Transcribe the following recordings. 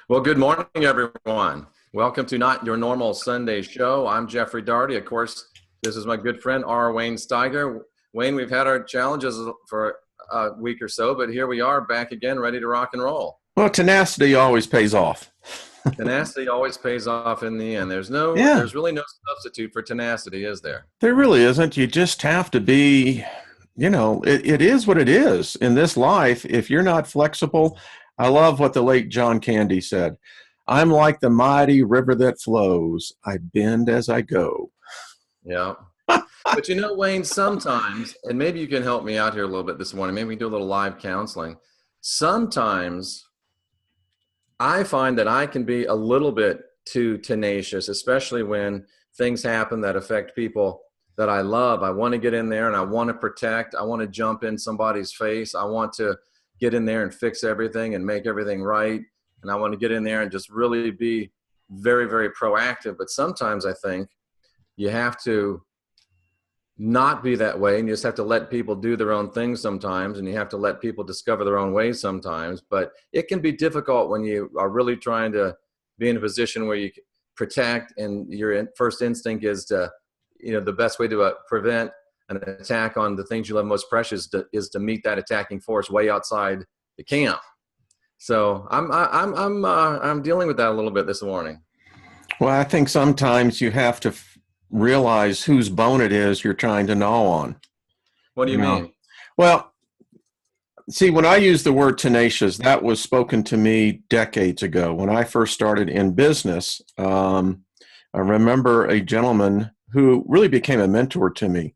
Well, good morning, everyone. Welcome to Not Your Normal Sunday Show. I'm Jeffrey Daugherty. Of course, this is my good friend, R. Wayne Steiger. Wayne, we've had our challenges for a week or so, but here we are back again, ready to rock and roll. Well, tenacity always pays off. Tenacity always pays off in the end. Yeah, There's really no substitute for tenacity, is there? there really isn't. You just have to be, it is what it is in this life. If you're not flexible, I love what the late John Candy said. I'm like the mighty river that flows. I bend as I go. Yeah. But Wayne, sometimes, and maybe you can help me out here a little bit this morning, maybe we can do a little live counseling. Sometimes I find that I can be a little bit too tenacious, especially when things happen that affect people that I love. I want to get in there and I want to protect. I want to jump in somebody's face. I want to get in there and fix everything and make everything right. And I want to get in there and just really be very, very proactive. But sometimes I think you have to not be that way, and you just have to let people do their own things sometimes, and you have to let people discover their own ways sometimes. But it can be difficult when you are really trying to be in a position where you protect, and your first instinct is to, the best way to prevent an attack on the things you love most precious is to meet that attacking force way outside the camp. So I'm dealing with that a little bit this morning. Well, I think sometimes you have to realize whose bone it is you're trying to gnaw on. What do you mean? Well, see, when I use the word tenacious, that was spoken to me decades ago. When I first started in business, I remember a gentleman who really became a mentor to me.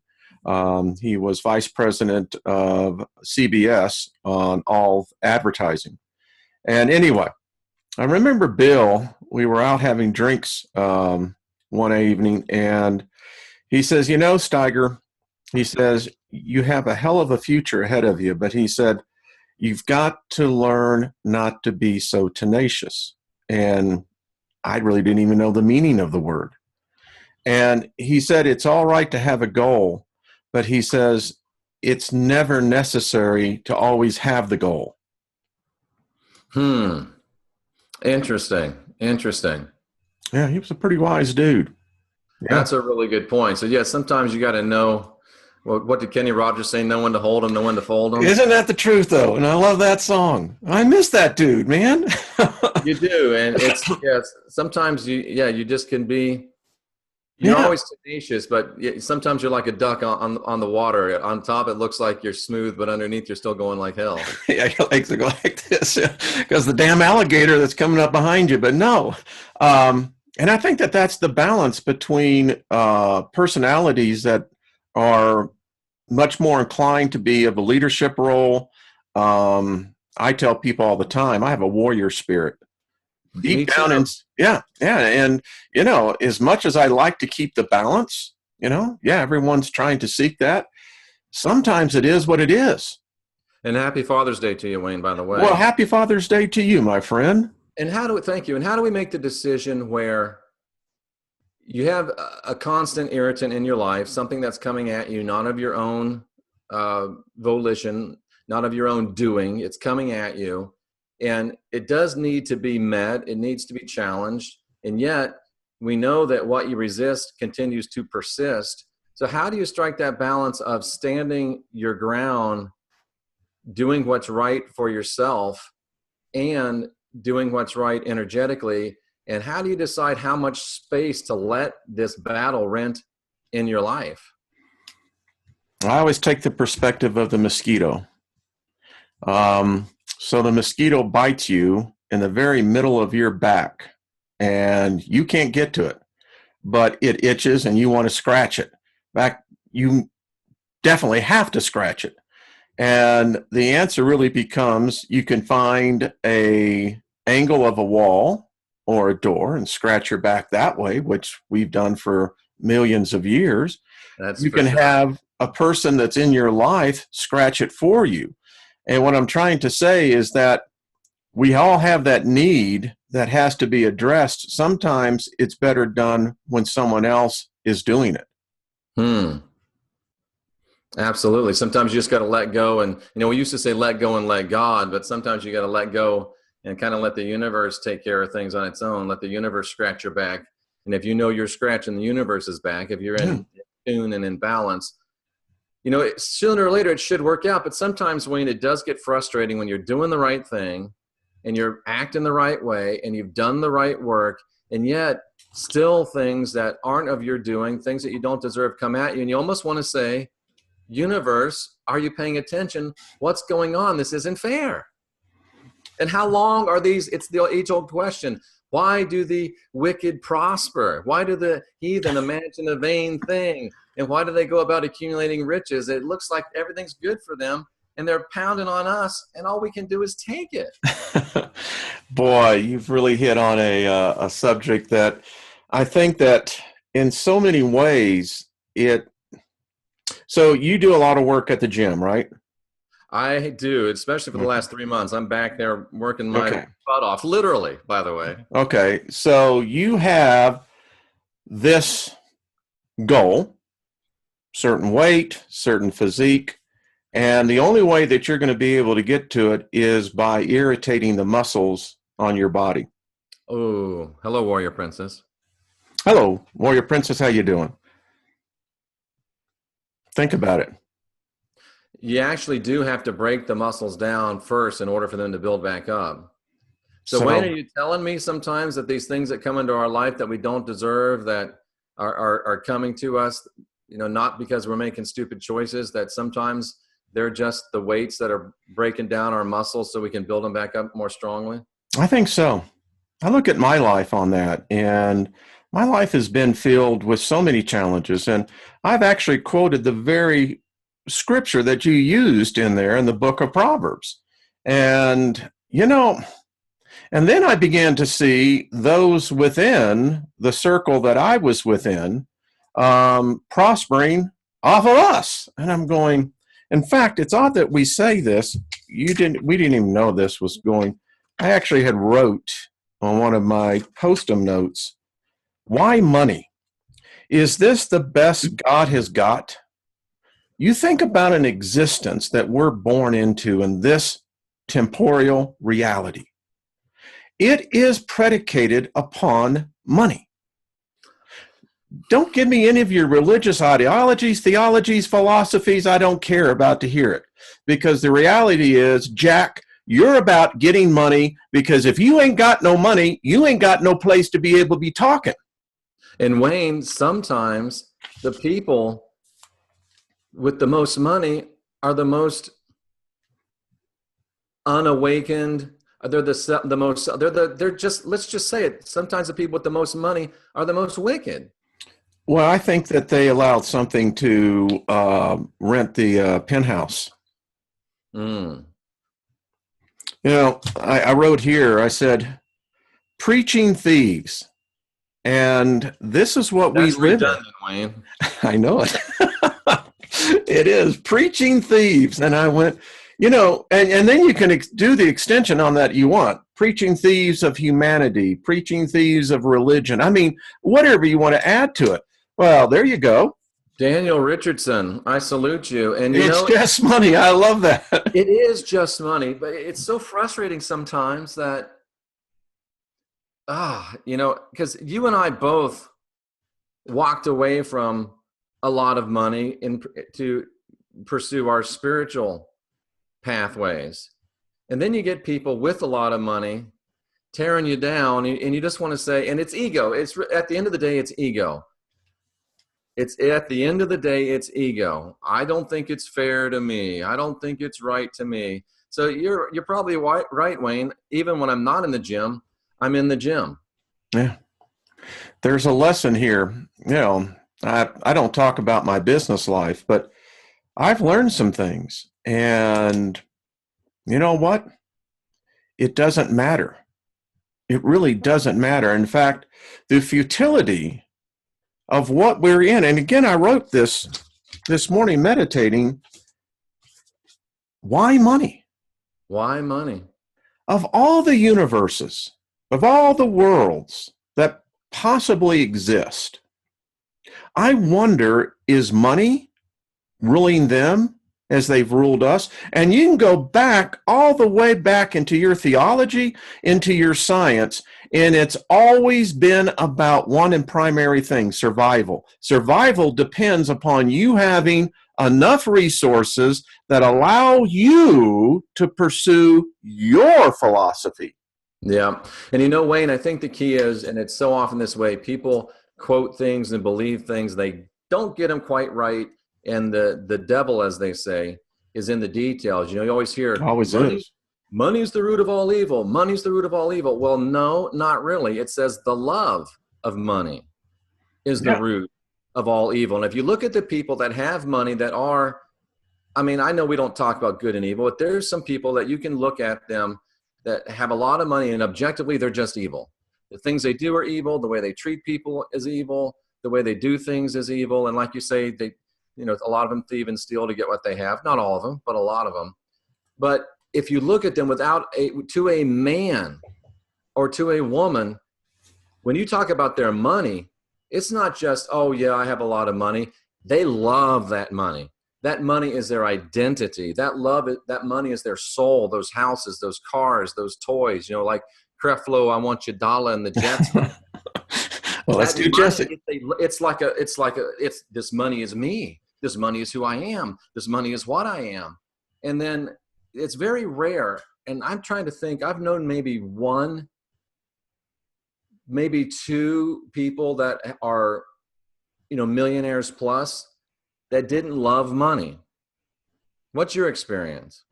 He was vice president of CBS on all advertising. And anyway, I remember Bill, we were out having drinks one evening, and he says, Steiger, he says, you have a hell of a future ahead of you, but he said, you've got to learn not to be so tenacious. And I really didn't even know the meaning of the word. And he said, it's all right to have a goal, but he says, it's never necessary to always have the goal. Interesting. Yeah, he was a pretty wise dude. Yeah. That's a really good point. So, yeah, sometimes you got to know, what did Kenny Rogers say? Know when to hold them, know when to fold them. Isn't that the truth, though? And I love that song. I miss that dude, man. You do. And sometimes you just can be, you're always tenacious, but sometimes you're like a duck on the water. On top, it looks like you're smooth, but underneath, you're still going like hell. Yeah, your legs are like this because the damn alligator that's coming up behind you. But no. And I think that's the balance between personalities that are much more inclined to be of a leadership role. I tell people all the time, I have a warrior spirit. Deep down in, and as much as I like to keep the balance, everyone's trying to seek that. Sometimes it is what it is. And happy Father's Day to you, Wayne, by the way. Well, happy Father's Day to you, my friend. And thank you. And how do we make the decision where you have a constant irritant in your life, something that's coming at you, not of your own volition, not of your own doing, it's coming at you. And it does need to be met. It needs to be challenged. And yet we know that what you resist continues to persist. So how do you strike that balance of standing your ground, doing what's right for yourself, and doing what's right energetically? And how do you decide how much space to let this battle rent in your life? I always take the perspective of the mosquito. So the mosquito bites you in the very middle of your back, and you can't get to it, but it itches and you want to scratch it. In fact, you definitely have to scratch it. And the answer really becomes, you can find an angle of a wall or a door and scratch your back that way, which we've done for millions of years. You can have a person that's in your life scratch it for you. And what I'm trying to say is that we all have that need that has to be addressed. Sometimes it's better done when someone else is doing it. Absolutely. Sometimes you just got to let go. And, we used to say let go and let God, but sometimes you got to let go and kind of let the universe take care of things on its own. Let the universe scratch your back. And if you know you're scratching the universe's back, if you're in tune and in balance, sooner or later it should work out. But sometimes, Wayne, it does get frustrating when you're doing the right thing and you're acting the right way and you've done the right work, and yet still things that aren't of your doing, things that you don't deserve, come at you. And you almost want to say, universe, are you paying attention? What's going on? This isn't fair. And how long are these? It's the age-old question. Why do the wicked prosper? Why do the heathen imagine a vain thing? And why do they go about accumulating riches? It looks like everything's good for them, and they're pounding on us, and all we can do is take it. Boy, you've really hit on a subject that I think that in so many ways so you do a lot of work at the gym, right? I do, especially for the last 3 months. I'm back there working my butt off, literally, by the way. Okay, so you have this goal, certain weight, certain physique, and the only way that you're going to be able to get to it is by irritating the muscles on your body. Oh, hello, Warrior Princess. Hello, Warrior Princess. How you doing? Think about it. You actually do have to break the muscles down first in order for them to build back up. So Wayne, are you telling me sometimes that these things that come into our life that we don't deserve, that are coming to us, not because we're making stupid choices, that sometimes they're just the weights that are breaking down our muscles so we can build them back up more strongly? I think so. I look at my life on that, and my life has been filled with so many challenges. And I've actually quoted the very scripture that you used in there in the book of Proverbs. And, and then I began to see those within the circle that I was within prospering off of us. And I'm going, in fact, it's odd that we say this. We didn't even know this was going. I actually had wrote on one of my postum notes, why money? Is this the best God has got? You think about an existence that we're born into in this temporal reality. It is predicated upon money. Don't give me any of your religious ideologies, theologies, philosophies. I don't care about to hear it. Because the reality is, Jack, you're about getting money, because if you ain't got no money, you ain't got no place to be able to be talking. And Wayne, sometimes the people with the most money are the most unawakened. They're the most. They're just. Let's just say it. Sometimes the people with the most money are the most wicked. Well, I think that they allowed something to rent the penthouse. I wrote here. I said, "Preaching thieves." And this is what we live in. Wayne. I know it. It is preaching thieves. And I went, and then you can do the extension on that you want. Preaching thieves of humanity, preaching thieves of religion. I mean, whatever you want to add to it. Well, there you go. Daniel Richardson, I salute you. And it's just money. I love that. It is just money, but it's so frustrating sometimes that because you and I both walked away from a lot of money to pursue our spiritual pathways. And then you get people with a lot of money tearing you down, and you just want to say, and it's ego. It's at the end of the day, it's ego. It's at the end of the day, it's ego. I don't think it's fair to me. I don't think it's right to me. So you're probably right, Wayne. Even when I'm not in the gym, I'm in the gym. Yeah. There's a lesson here. I don't talk about my business life, but I've learned some things. And you know what? It doesn't matter. It really doesn't matter. In fact, the futility of what we're in, and again, I wrote this morning meditating, why money? Why money? Of all the universes, of all the worlds that possibly exist, I wonder, is money ruling them as they've ruled us. And you can go back all the way back into your theology, into your science, and it's always been about one and primary thing: survival. Survival depends upon you having enough resources that allow you to pursue your philosophy. Yeah. And Wayne, I think the key is, and it's so often this way, people quote things and believe things, they don't get them quite right. And the devil, as they say, is in the details. You always hear, Always is. Money's the root of all evil. Money's the root of all evil. Well, no, not really. It says the love of money is the root of all evil. And if you look at the people that have money that are, I mean, I know we don't talk about good and evil, but there's some people that you can look at them that have a lot of money and objectively they're just evil. The things they do are evil. The way they treat people is evil. The way they do things is evil. And like you say, they, a lot of them thieve and steal to get what they have. Not all of them, but a lot of them. But if you look at them to a man or to a woman, when you talk about their money, it's not just, oh yeah, I have a lot of money. They love that money. That money is their identity. That money is their soul, those houses, those cars, those toys, like Creflo, I want you dollar and the Jets. Well, let's do Jesse. It's this money is me. This money is who I am. This money is what I am. And then it's very rare. And I'm trying to think, I've known maybe one, maybe two people that are, millionaires plus that didn't love money. What's your experience?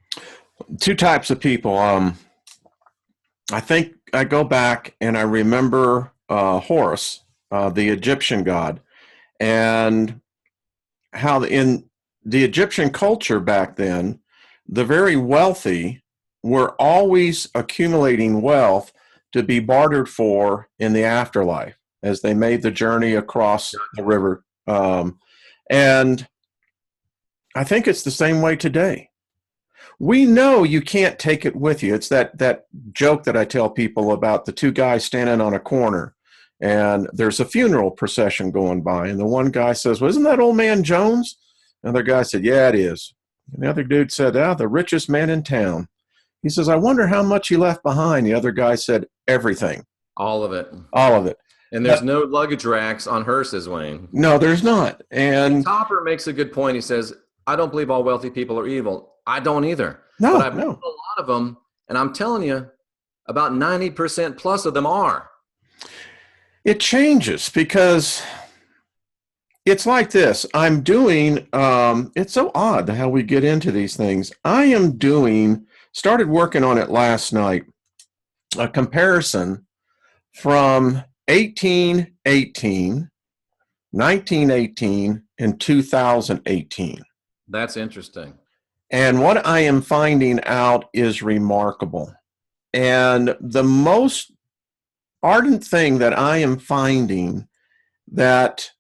Two types of people. I think I go back and I remember Horus, the Egyptian god, and how in the Egyptian culture back then, the very wealthy were always accumulating wealth to be bartered for in the afterlife as they made the journey across the river. And I think it's the same way today. We know you can't take it with you. It's that joke that I tell people about the two guys standing on a corner and there's a funeral procession going by. And the one guy says, well, isn't that old man Jones? And the other guy said, yeah, it is. And the other dude said, the richest man in town. He says, I wonder how much he left behind. The other guy said, everything. All of it. All of it. And there's no luggage racks on hearses, Wayne. No, there's not. And Topper makes a good point. He says, I don't believe all wealthy people are evil. I don't either. No, but I've known a lot of them, and I'm telling you, about 90% plus of them are. It changes because it's like this. I'm doing, it's so odd how we get into these things. Started working on it last night, a comparison from 1818, 1918, and 2018. That's interesting. And what I am finding out is remarkable. And the most ardent thing that I am finding that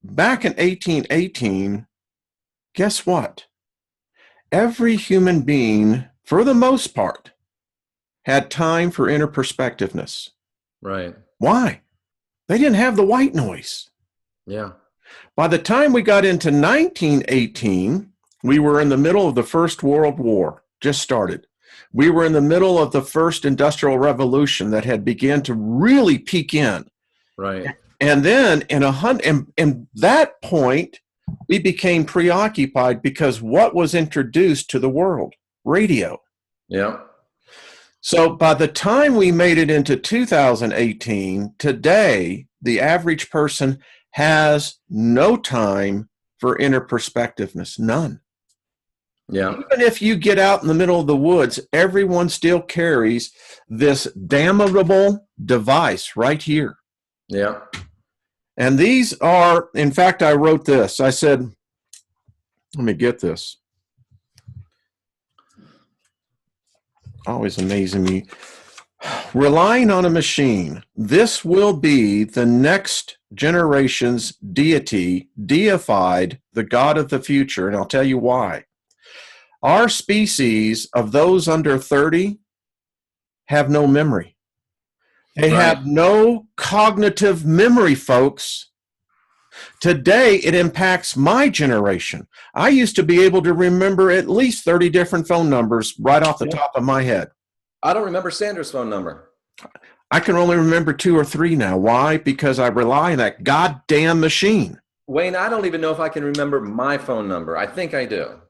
back in 1818, guess what? Every human being, for the most part, had time for inner perspectiveness. Right. Why? They didn't have the white noise. Yeah. By the time we got into 1918, we were in the middle of the First World War, just started. We were in the middle of the first industrial revolution that had begun to really peak in. Right. And then in that point, we became preoccupied because what was introduced to the world? Radio. Yeah. So by the time we made it into 2018, today, the average person has no time for inner perspectiveness, none. Yeah. Even if you get out in the middle of the woods, everyone still carries this damnable device right here. Yeah. And these are, in fact, I wrote this. I said, let me get this. Always amazing me. Relying on a machine, this will be the next generation's deity, deified, the God of the future, and I'll tell you why. Our species of those under 30 have no memory. They have no cognitive memory, folks. Today, it impacts my generation. I used to be able to remember at least 30 different phone numbers right off the top of my head. I don't remember Sandra's phone number. I can only remember 2 or 3 now. Why? Because I rely on that goddamn machine. Wayne, I don't even know if I can remember my phone number. I think I do.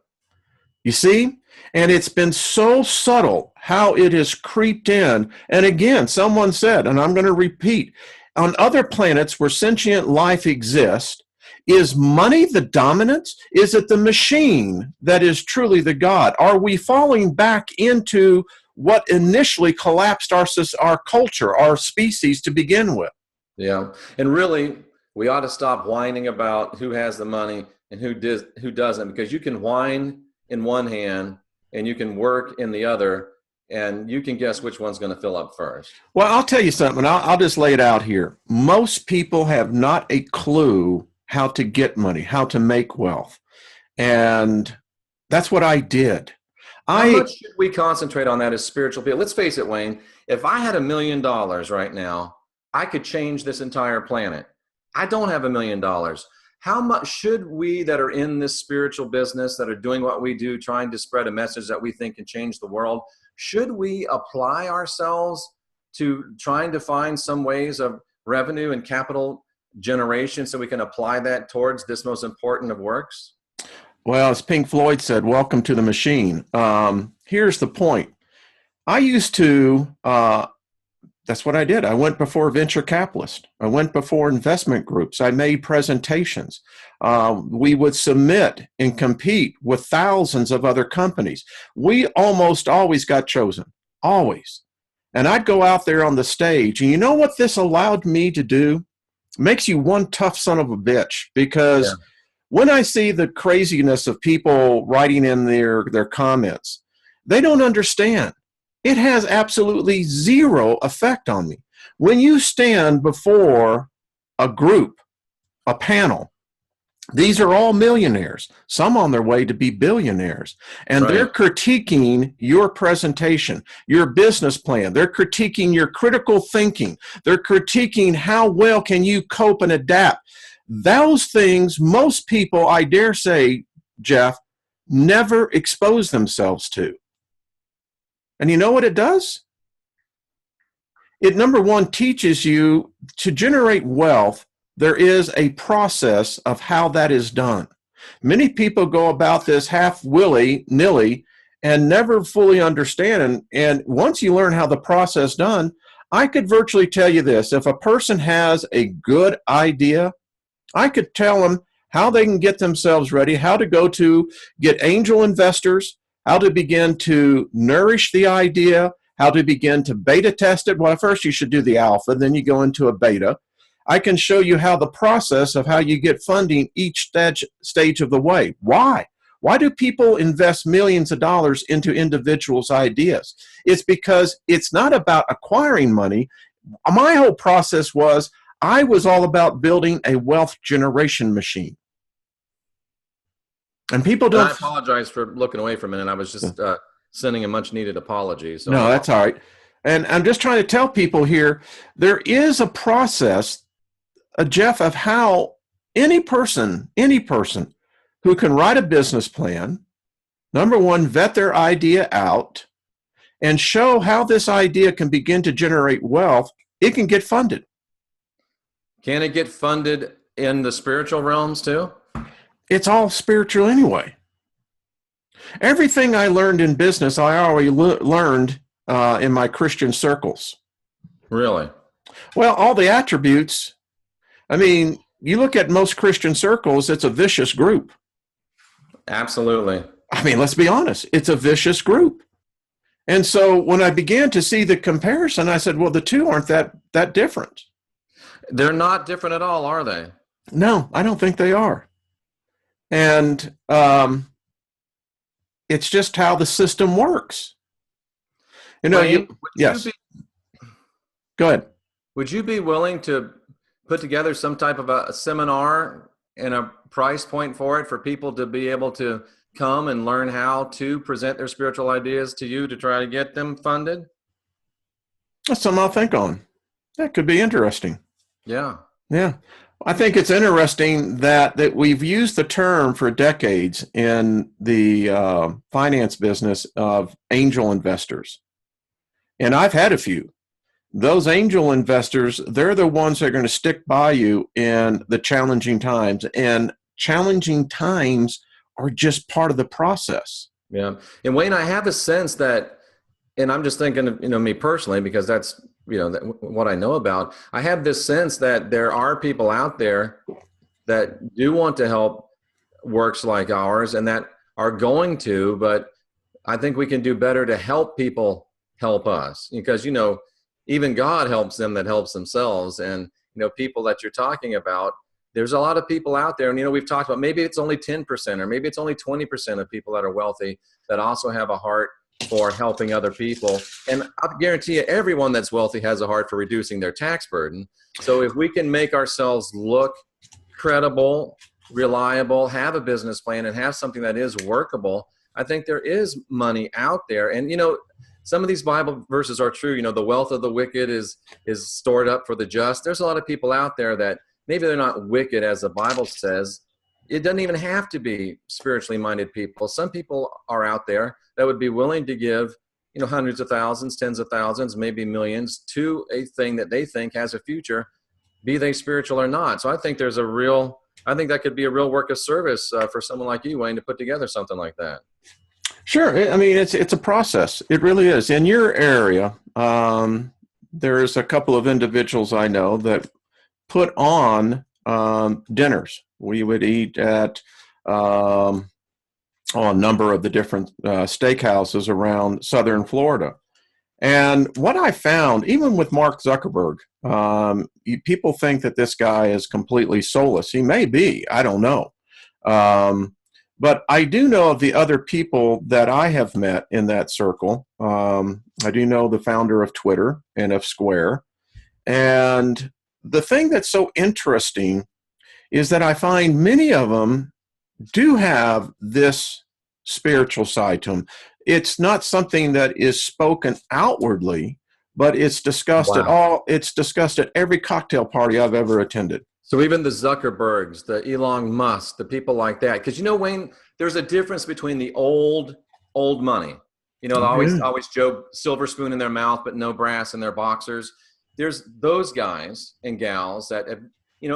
You see? And it's been so subtle how it has creeped in. And again, someone said, and I'm going to repeat, on other planets where sentient life exists, is money the dominance? Is it the machine that is truly the God? Are we falling back into what initially collapsed our culture, our species to begin with? Yeah. And really, we ought to stop whining about who has the money and who doesn't, because you can whine in one hand and you can work in the other, and you can guess which one's going to fill up first. Well, I'll tell you something. I'll just lay it out here. Most people have not a clue how to get money, how to make wealth. And that's what I did. How much should we concentrate on that as spiritual people? Let's face it, Wayne, if I had $1 million right now, I could change this entire planet. I don't have $1 million. How much should we that are in this spiritual business, that are doing what we do, trying to spread a message that we think can change the world, should we apply ourselves to trying to find some ways of revenue and capital generation so we can apply that towards this most important of works? Well, as Pink Floyd said, welcome to the machine. Here's the point. I used to, that's what I did. I went before venture capitalists. I went before investment groups. I made presentations. We would submit and compete with thousands of other companies. We almost always got chosen, always. And I'd go out there on the stage. And you know what this allowed me to do? It makes you one tough son of a bitch, because when I see the craziness of people writing in their comments, they don't understand. It has absolutely zero effect on me. When you stand before a group, a panel, these are all millionaires, some on their way to be billionaires, and they're critiquing your presentation, your business plan. They're critiquing your critical thinking. They're critiquing how well can you cope and adapt. Those things most people, I dare say, Jeff, never expose themselves to. And you know what it does? It, number one, teaches you to generate wealth. There is a process of how that is done. Many people go about this half willy-nilly and never fully understand. And once you learn how the process is done, I could virtually tell you this. If a person has a good idea, I could tell them how they can get themselves ready, how to go to get angel investors, how to begin to nourish the idea, how to begin to beta test it. Well, first you should do the alpha, then you go into a beta. I can show you how the process of how you get funding each stage of the way. Why? Why do people invest millions of dollars into individuals' ideas? It's because it's not about acquiring money. My whole process was, I was all about building a wealth generation machine. And people don't. I apologize for looking away for a minute. I was just sending a much needed apology. So no, that's all right. And I'm just trying to tell people here, there is a process, Jeff, of how any person who can write a business plan, number one, vet their idea out and show how this idea can begin to generate wealth, it can get funded. Can it get funded in the spiritual realms too? It's all spiritual anyway. Everything I learned in business, I already learned in my Christian circles. Really? Well, all the attributes. I mean, you look at most Christian circles, it's a vicious group. Absolutely. I mean, let's be honest. It's a vicious group. And so when I began to see the comparison, I said, well, the two aren't that different. They're not different at all, are they? No, I don't think they are. And it's just how the system works. You know, Wayne, yes. Go ahead. Would you be willing to put together some type of a seminar and a price point for it for people to be able to come and learn how to present their spiritual ideas to you to try to get them funded? That's something I'll think on. That could be interesting. Yeah. Yeah. I think it's interesting that we've used the term for decades in the finance business of angel investors. And I've had a few. Those angel investors, they're the ones that are going to stick by you in the challenging times. And challenging times are just part of the process. Yeah. And Wayne, I have a sense that, and I'm just thinking of, me personally, because that's, what I know about. I have this sense that there are people out there that do want to help works like ours and that are going to, but I think we can do better to help people help us, because, even God helps them that helps themselves. And, people that you're talking about, there's a lot of people out there, and, we've talked about maybe it's only 10% or maybe it's only 20% of people that are wealthy that also have a heart for helping other people. And I guarantee you, everyone that's wealthy has a heart for reducing their tax burden. So if we can make ourselves look credible, reliable, have a business plan, and have something that is workable, I think there is money out there. And, some of these Bible verses are true. The wealth of the wicked is stored up for the just. There's a lot of people out there that maybe they're not wicked as the Bible says. It doesn't even have to be spiritually minded people. Some people are out there that would be willing to give, hundreds of thousands, tens of thousands, maybe millions to a thing that they think has a future, be they spiritual or not. So I think I think that could be a real work of service for someone like you, Wayne, to put together something like that. Sure. I mean, it's a process. It really is. In your area, there's a couple of individuals I know that put on dinners. We would eat at a number of the different steakhouses around southern Florida. And what I found, even with Mark Zuckerberg, people think that this guy is completely soulless. He may be. I don't know. But I do know of the other people that I have met in that circle. I do know the founder of Twitter and of Square. And the thing that's so interesting is that I find many of them do have this spiritual side to them. It's not something that is spoken outwardly, but it's discussed it's discussed at every cocktail party I've ever attended. So even the Zuckerbergs, the Elon Musk, the people like that, because Wayne, there's a difference between the old money. They always joke silver spoon in their mouth, but no brass in their boxers. There's those guys and gals that have,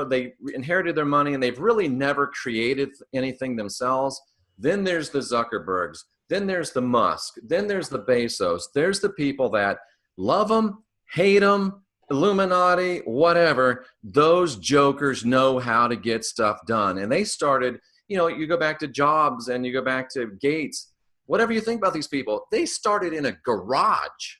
they inherited their money and they've really never created anything themselves. Then there's the Zuckerbergs. Then there's the Musk. Then there's the Bezos. There's the people that love them, hate them, Illuminati, whatever. Those jokers know how to get stuff done. And they started, you go back to Jobs and you go back to Gates, whatever you think about these people, they started in a garage.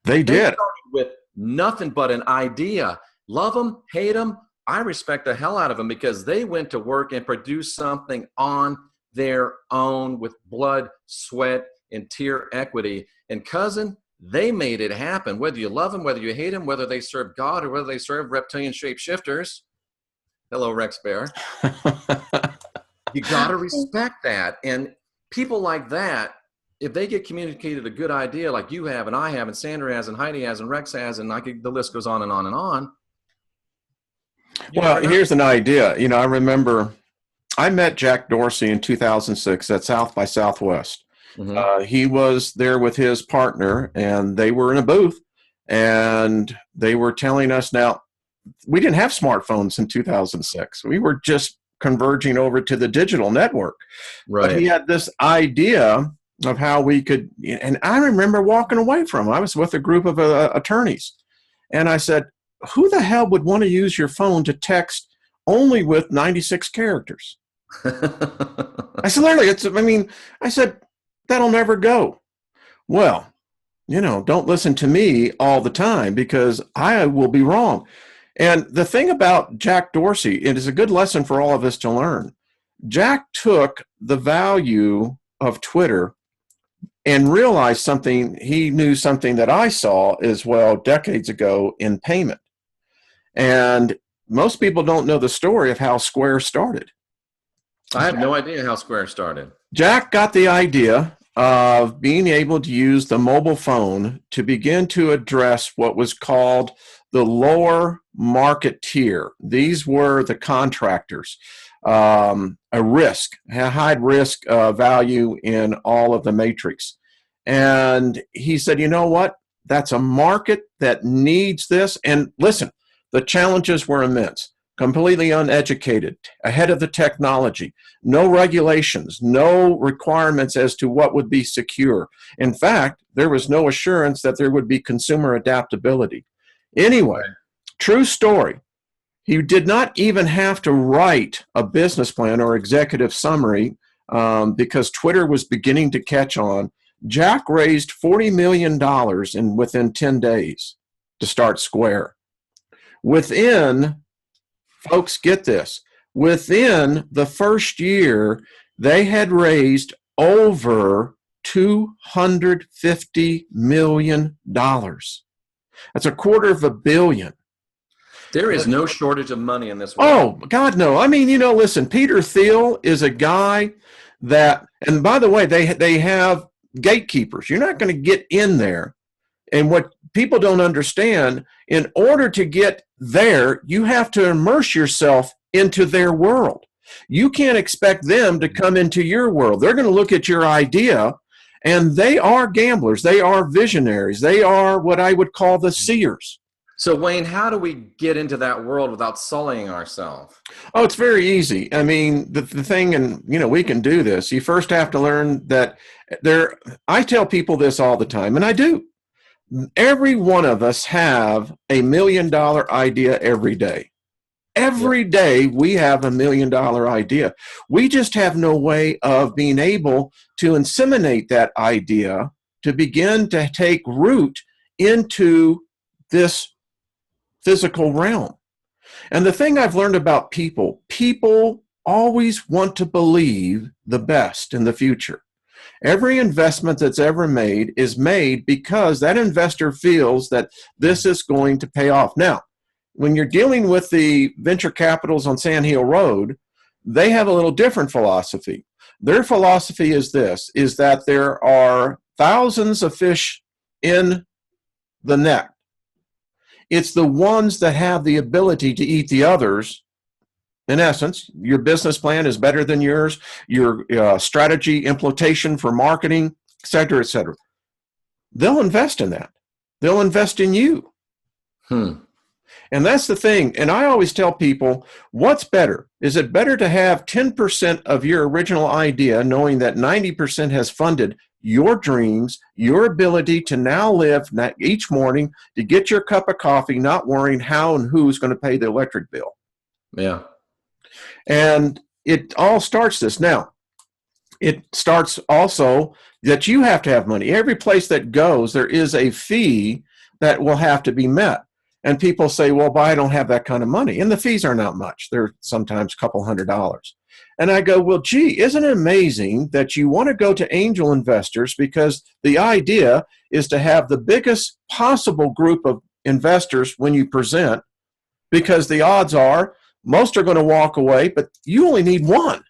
They did. Started with nothing but an idea. Love them, hate them. I respect the hell out of them because they went to work and produced something on their own with blood, sweat, and tear equity. And cousin, they made it happen. Whether you love them, whether you hate them, whether they serve God or whether they serve reptilian shapeshifters. Hello, Rex Bear. You got to respect that. And people like that, if they get communicated a good idea like you have and I have and Sandra has and Heidi has and Rex has and the list goes on and on and on. Well, here's an idea. I remember I met Jack Dorsey in 2006 at South by Southwest. Mm-hmm. He was there with his partner, and they were in a booth, and they were telling us, now, we didn't have smartphones in 2006. We were just converging over to the digital network. Right. But he had this idea of how we could, and I remember walking away from him. I was with a group of attorneys, and I said, who the hell would want to use your phone to text only with 96 characters? I said, literally, I said, that'll never go. Well, don't listen to me all the time because I will be wrong. And the thing about Jack Dorsey, it is a good lesson for all of us to learn. Jack took the value of Twitter and realized something. He knew something that I saw as well decades ago in payment. And most people don't know the story of how Square started. I have no idea how Square started. Jack got the idea of being able to use the mobile phone to begin to address what was called the lower market tier. These were the contractors, a high risk value in all of the matrix. And he said, you know what? That's a market that needs this. And listen, the challenges were immense. Completely uneducated, ahead of the technology, no regulations, no requirements as to what would be secure. In fact, there was no assurance that there would be consumer adaptability. Anyway, true story. He did not even have to write a business plan or executive summary because Twitter was beginning to catch on. Jack raised $40 million within 10 days to start Square. Folks, get this. Within the first year, they had raised over $250 million. That's $250 million. There is no shortage of money in this world. Oh, God, no. I mean, listen, Peter Thiel is a guy that, and by the way, they have gatekeepers. You're not going to get in there. And what people don't understand, in order to get there, you have to immerse yourself into their world. You can't expect them to come into your world. They're going to look at your idea, and they are gamblers. They are visionaries. They are what I would call the seers. So, Wayne, how do we get into that world without sullying ourselves? Oh, it's very easy. I mean, the thing, and we can do this. You first have to learn that I tell people this all the time, and I do. Every one of us have $1 million idea every day. Every day we have $1 million idea. We just have no way of being able to inseminate that idea to begin to take root into this physical realm. And the thing I've learned about people always want to believe the best in the future. Every investment that's ever made is made because that investor feels that this is going to pay off. Now, when you're dealing with the venture capitals on Sand Hill Road, they have a little different philosophy. Their philosophy is this, is that there are thousands of fish in the net. It's the ones that have the ability to eat the others. In essence, your business plan is better than yours, your strategy, implementation for marketing, et cetera, et cetera. They'll invest in that. They'll invest in you. And that's the thing. And I always tell people, what's better? Is it better to have 10% of your original idea, knowing that 90% has funded your dreams, your ability to now live each morning, to get your cup of coffee, not worrying how and who's going to pay the electric bill? Yeah. And it all starts this. Now, it starts also that you have to have money. Every place that goes, there is a fee that will have to be met. And people say, well, but I don't have that kind of money. And the fees are not much. They're sometimes a couple $100. And I go, well, gee, isn't it amazing that you want to go to angel investors because the idea is to have the biggest possible group of investors when you present, because the odds are most are going to walk away, but you only need one.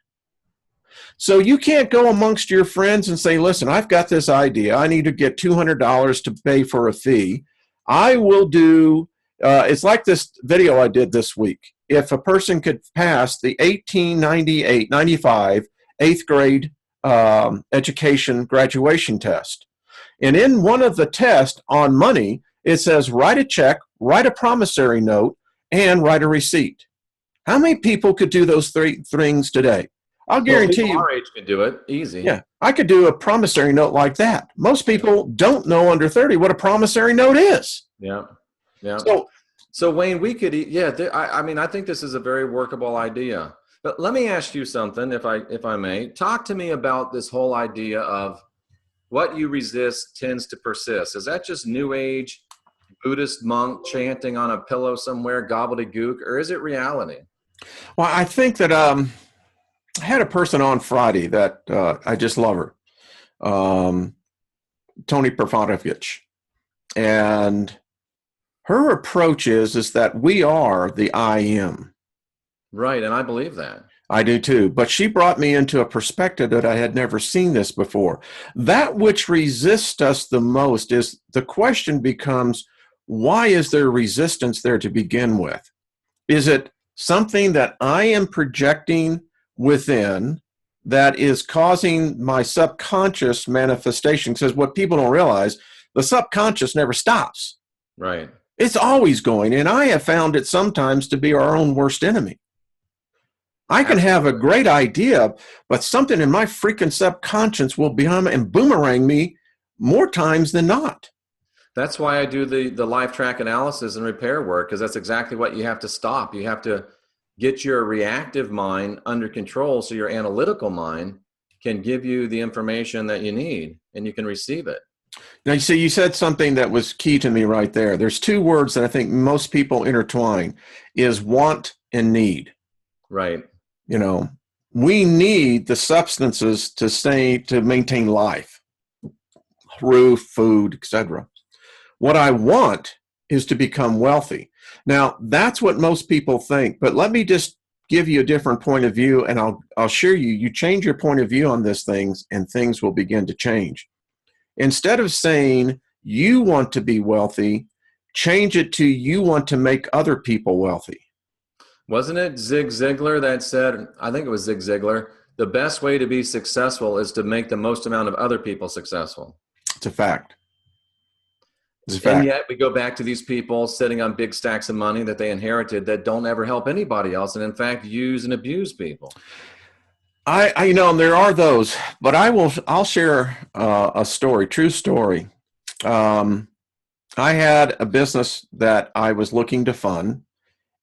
So you can't go amongst your friends and say, listen, I've got this idea. I need to get $200 to pay for a fee. I will do, it's like this video I did this week. If a person could pass the 1895 eighth grade education graduation test, and in one of the tests on money, it says write a check, write a promissory note, and write a receipt. How many people could do those three things today? I'll guarantee you. Our age could do it easy. Yeah, I could do a promissory note like that. Most people don't know under 30 what a promissory note is. Yeah, yeah. So Wayne, we could, I mean, I think this is a very workable idea. But let me ask you something, if I may. Talk to me about this whole idea of what you resist tends to persist. Is that just New Age Buddhist monk chanting on a pillow somewhere, gobbledygook, or is it reality? Well, I think that I had a person on Friday that I just love her, Tony Perfanovich, and her approach is that we are the I am. Right, and I believe that. I do too. But she brought me into a perspective that I had never seen this before. That which resists us the most is the question becomes, why is there resistance there to begin with? Is it something that I am projecting within that is causing my subconscious manifestation? Because what people don't realize, the subconscious never stops. Right. It's always going. And I have found it sometimes to be our own worst enemy. I can have a great idea, but something in my freaking subconscious will become and boomerang me more times than not. That's why I do the life track analysis and repair work, because that's exactly what you have to stop. You have to get your reactive mind under control so your analytical mind can give you the information that you need and you can receive it. Now, you see, you said something that was key to me right there. There's two words that I think most people intertwine, is want and need. Right. You know, we need the substances to maintain life, roof, food, etc. What I want is to become wealthy. Now, that's what most people think, but let me just give you a different point of view, and I'll assure you, you change your point of view on these things, and things will begin to change. Instead of saying you want to be wealthy, change it to you want to make other people wealthy. Wasn't it Zig Ziglar that said, I think it was Zig Ziglar, the best way to be successful is to make the most amount of other people successful? It's a fact. It's a fact. And yet we go back to these people sitting on big stacks of money that they inherited that don't ever help anybody else, and in fact use and abuse people. I you know, there are those, but I'll share a story, true story. I had a business that I was looking to fund,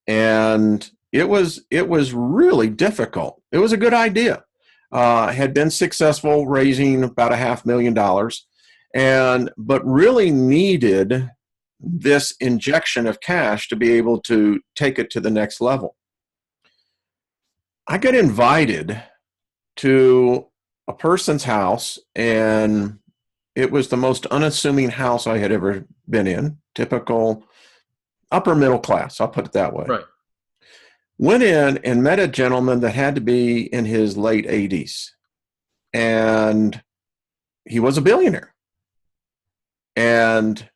and it was really difficult. It was a good idea. Had been successful, raising about $500,000, but really needed this injection of cash to be able to take it to the next level. I got invited to a person's house, and it was the most unassuming house I had ever been in. Typical upper middle class, I'll put it that way. Right. Went in and met a gentleman that had to be in his late 80s. And he was a billionaire. And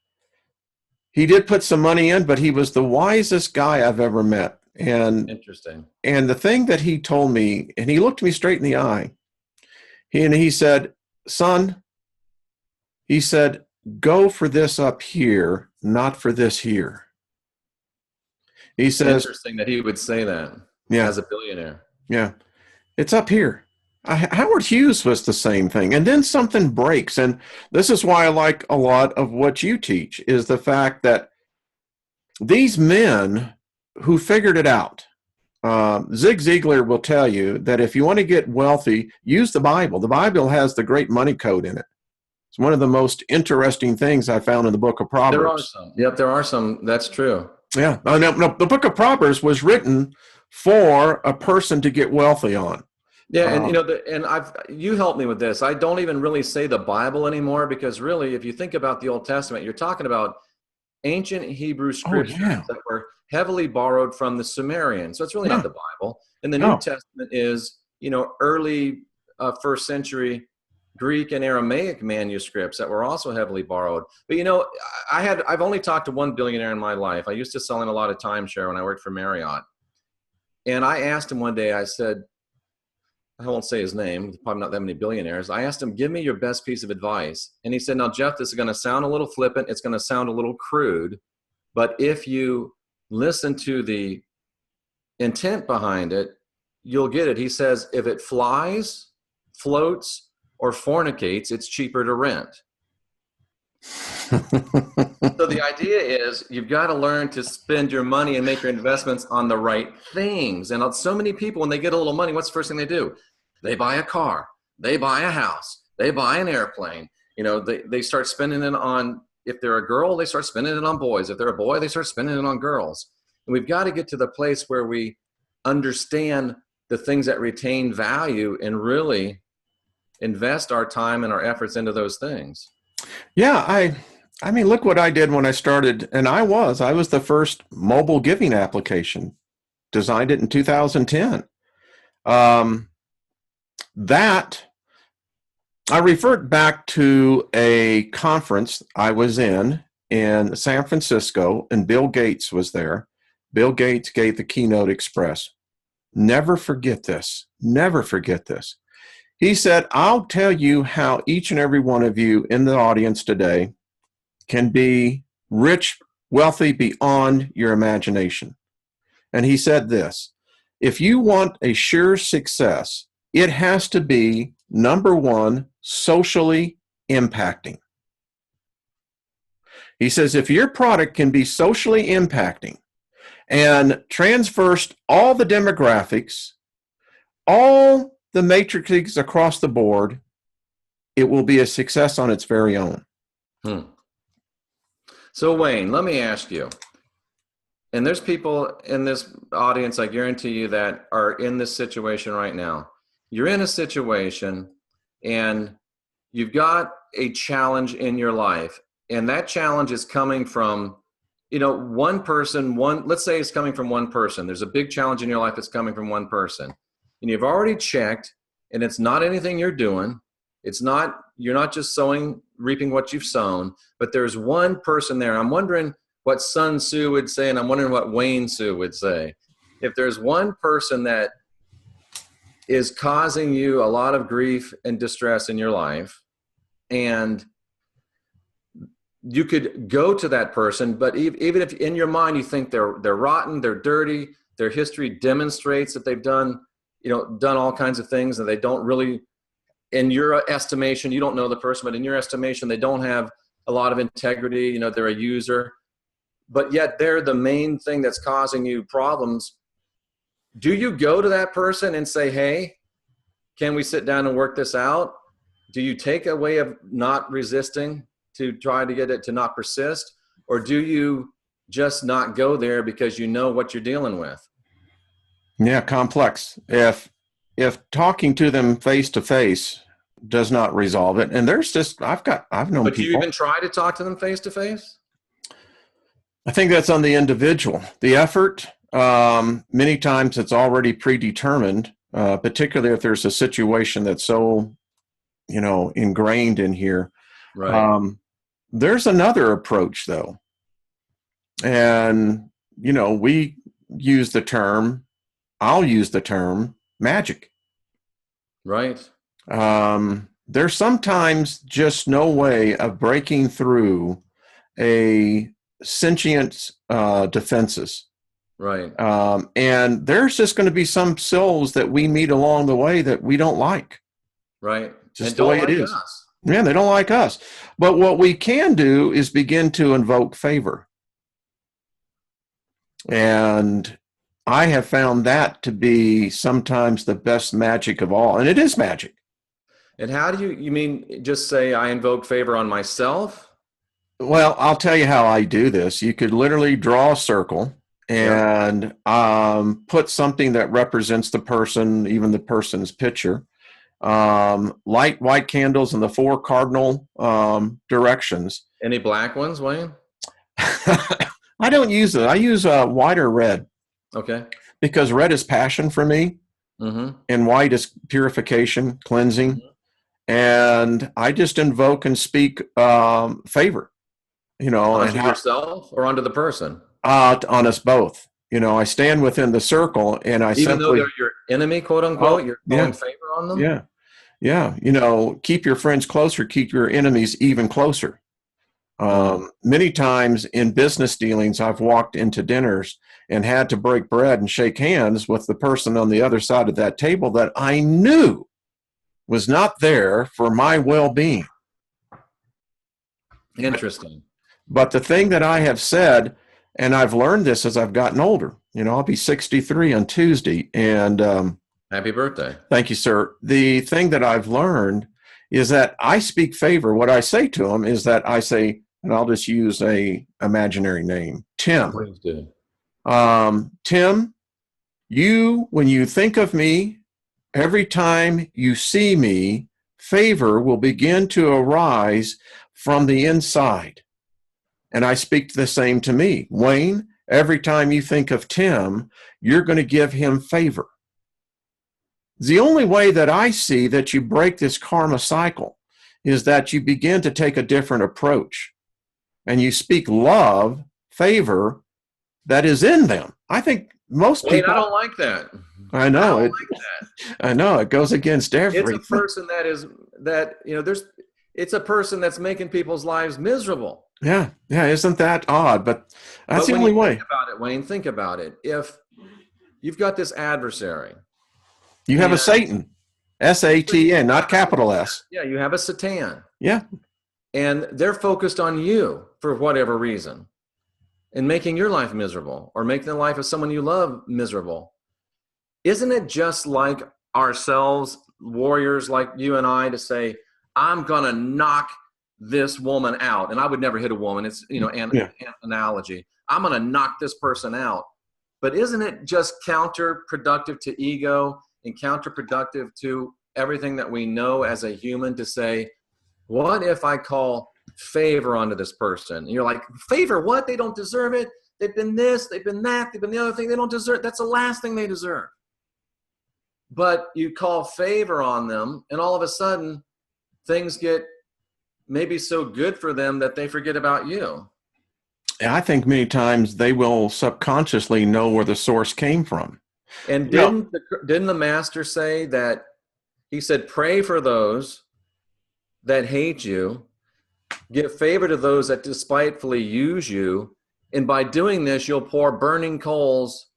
he did put some money in, but he was the wisest guy I've ever met. And interesting. And the thing that he told me, and he looked me straight in the eye, he said, son, he said, go for this up here, not for this here. He says, interesting that he would say that. Yeah, as a billionaire. Yeah, it's up here. Howard Hughes was the same thing. And then something breaks. And this is why I like a lot of what you teach, is the fact that these men who figured it out, Zig Ziglar will tell you that if you want to get wealthy, use the Bible. The Bible has the great money code in it. It's one of the most interesting things I found in the book of Proverbs. There are some. Yep, there are some. That's true. Yeah. No, the book of Proverbs was written for a person to get wealthy on. Yeah, and you helped me with this. I don't even really say the Bible anymore, because really, if you think about the Old Testament, you're talking about ancient Hebrew scriptures that were heavily borrowed from the Sumerians. So it's really not the Bible. And the New Testament is, early first century Greek and Aramaic manuscripts that were also heavily borrowed. But I've only talked to one billionaire in my life. I used to sell in a lot of timeshare when I worked for Marriott. And I asked him one day, I said, I won't say his name, there's probably not that many billionaires. I asked him, give me your best piece of advice. And he said, now, Jeff, this is going to sound a little flippant. It's going to sound a little crude. But if you listen to the intent behind it, you'll get it. He says, if it flies, floats, or fornicates, it's cheaper to rent. So the idea is you've got to learn to spend your money and make your investments on the right things. And so many people, when they get a little money, what's the first thing they do? They buy a car, they buy a house, they buy an airplane. They start spending it on, if they're a girl, they start spending it on boys. If they're a boy, they start spending it on girls. And we've got to get to the place where we understand the things that retain value and really invest our time and our efforts into those things. Yeah, I mean, look what I did when I started, and I was the first mobile giving application, designed it in 2010. Um, that I referred back to a conference I was in San Francisco, and Bill Gates was there. Bill Gates gave the keynote express. Never forget this. Never forget this. He said, I'll tell you how each and every one of you in the audience today can be rich, wealthy beyond your imagination. And he said this, if you want a sure success, it has to be, number one, socially impacting. He says, if your product can be socially impacting and transverse all the demographics, all the matrices across the board, it will be a success on its very own. So Wayne, let me ask you, and there's people in this audience, I guarantee you, that are in this situation right now. You're in a situation and you've got a challenge in your life, and that challenge is coming from, one person, let's say it's coming from one person. There's a big challenge in your life that's coming from one person. And you've already checked, and it's not anything you're doing. You're not just reaping what you've sown, but there's one person there. I'm wondering what Sun Tzu would say, and I'm wondering what Wayne Tzu would say. If there's one person that is causing you a lot of grief and distress in your life, and you could go to that person, but even if in your mind you think they're rotten, they're dirty, their history demonstrates that they've done all kinds of things, and they don't really, in your estimation, you don't know the person, but in your estimation, they don't have a lot of integrity. They're a user, but yet they're the main thing that's causing you problems. Do you go to that person and say, hey, can we sit down and work this out? Do you take a way of not resisting to try to get it to not persist? Or do you just not go there because you know what you're dealing with? Yeah, complex. If talking to them face to face does not resolve it, and there's just I've known people. But do you even try to talk to them face to face? I think that's on the individual. The effort, many times it's already predetermined, particularly if there's a situation that's so, ingrained in here. Right. There's another approach though. And, I'll use the term magic. Right. There's sometimes just no way of breaking through a sentient defenses. Right. And there's just going to be some souls that we meet along the way that we don't like. Right. Just the way it is. Us. Yeah, they don't like us. But what we can do is begin to invoke favor. And I have found that to be sometimes the best magic of all. And it is magic. And how do you mean just say, I invoke favor on myself? Well, I'll tell you how I do this. You could literally draw a circle and put something that represents the person, even the person's picture. Light white candles in the 4 cardinal directions. Any black ones, Wayne? I don't use it. I use white or red. Okay. Because red is passion for me, and white is purification, cleansing. And I just invoke and speak favor. Onto yourself or onto the person? On us both. I stand within the circle, and even though they're your enemy, quote unquote, you're throwing favor on them. Yeah, yeah. Keep your friends closer, keep your enemies even closer. Many times in business dealings, I've walked into dinners and had to break bread and shake hands with the person on the other side of that table that I knew was not there for my well-being. Interesting. But the thing that I have said, and I've learned this as I've gotten older, I'll be 63 on Tuesday. And happy birthday. Thank you, sir. The thing that I've learned is that I speak favor. What I say to them is that I say, and I'll just use a imaginary name, Tim. Please do. Tim, when you think of me, every time you see me, favor will begin to arise from the inside. And I speak the same to me. Wayne, every time you think of Tim, you're going to give him favor. The only way that I see that you break this karma cycle is that you begin to take a different approach and you speak love, favor that is in them. I think most Wait, I people, don't like that. I I know don't it, like that. I know it goes against It's a everything. person it's a person that's making people's lives miserable. Yeah. Yeah. Isn't that odd? But that's But the when you only think way. about it, Wayne, think about it. If you've got this adversary You have a and Satan, you Satan, not have a, capital S. yeah, you have a Satan Yeah. and they're focused on you for whatever reason and making your life miserable or making the life of someone you love miserable. Isn't it just like ourselves, warriors like you and I, to say, I'm going to knock this woman out? And I would never hit a woman. It's, an Yeah. analogy. I'm going to knock this person out. But isn't it just counterproductive to ego and counterproductive to everything that we know as a human to say, what if I call favor onto this person? And you're like, favor what? They don't deserve it. They've been this, they've been that, they've been the other thing. They don't deserve. That's the last thing they deserve. But you call favor on them, and all of a sudden, things get maybe so good for them that they forget about you. I think many times they will subconsciously know where the source came from. And No. didn't the master say that? He said, pray for those that hate you, give favor to those that despitefully use you, and by doing this, you'll pour burning coals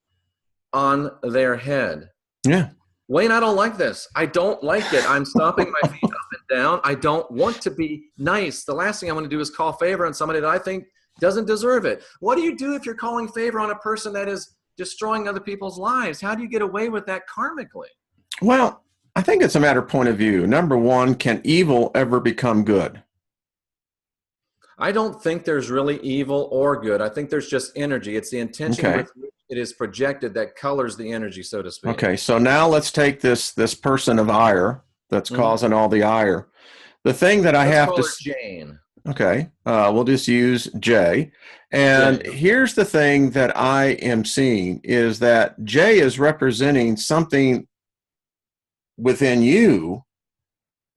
on their head. Yeah. Wayne, I don't like this. I don't like it. I'm stomping my feet up and down. I don't want to be nice. The last thing I want to do is call favor on somebody that I think doesn't deserve it. What do you do if you're calling favor on a person that is destroying other people's lives? How do you get away with that karmically? Well, I think it's a matter of point of view. Number one, can evil ever become good? I don't think there's really evil or good. I think there's just energy. It's the intention Okay. with which it is projected that colors the energy, so to speak. Okay. So now let's take this person of ire that's causing all the ire. The thing that I Let's have call to her Jane. Okay, we'll just use J. And Jane. here's the thing that I am seeing is that J is representing something within you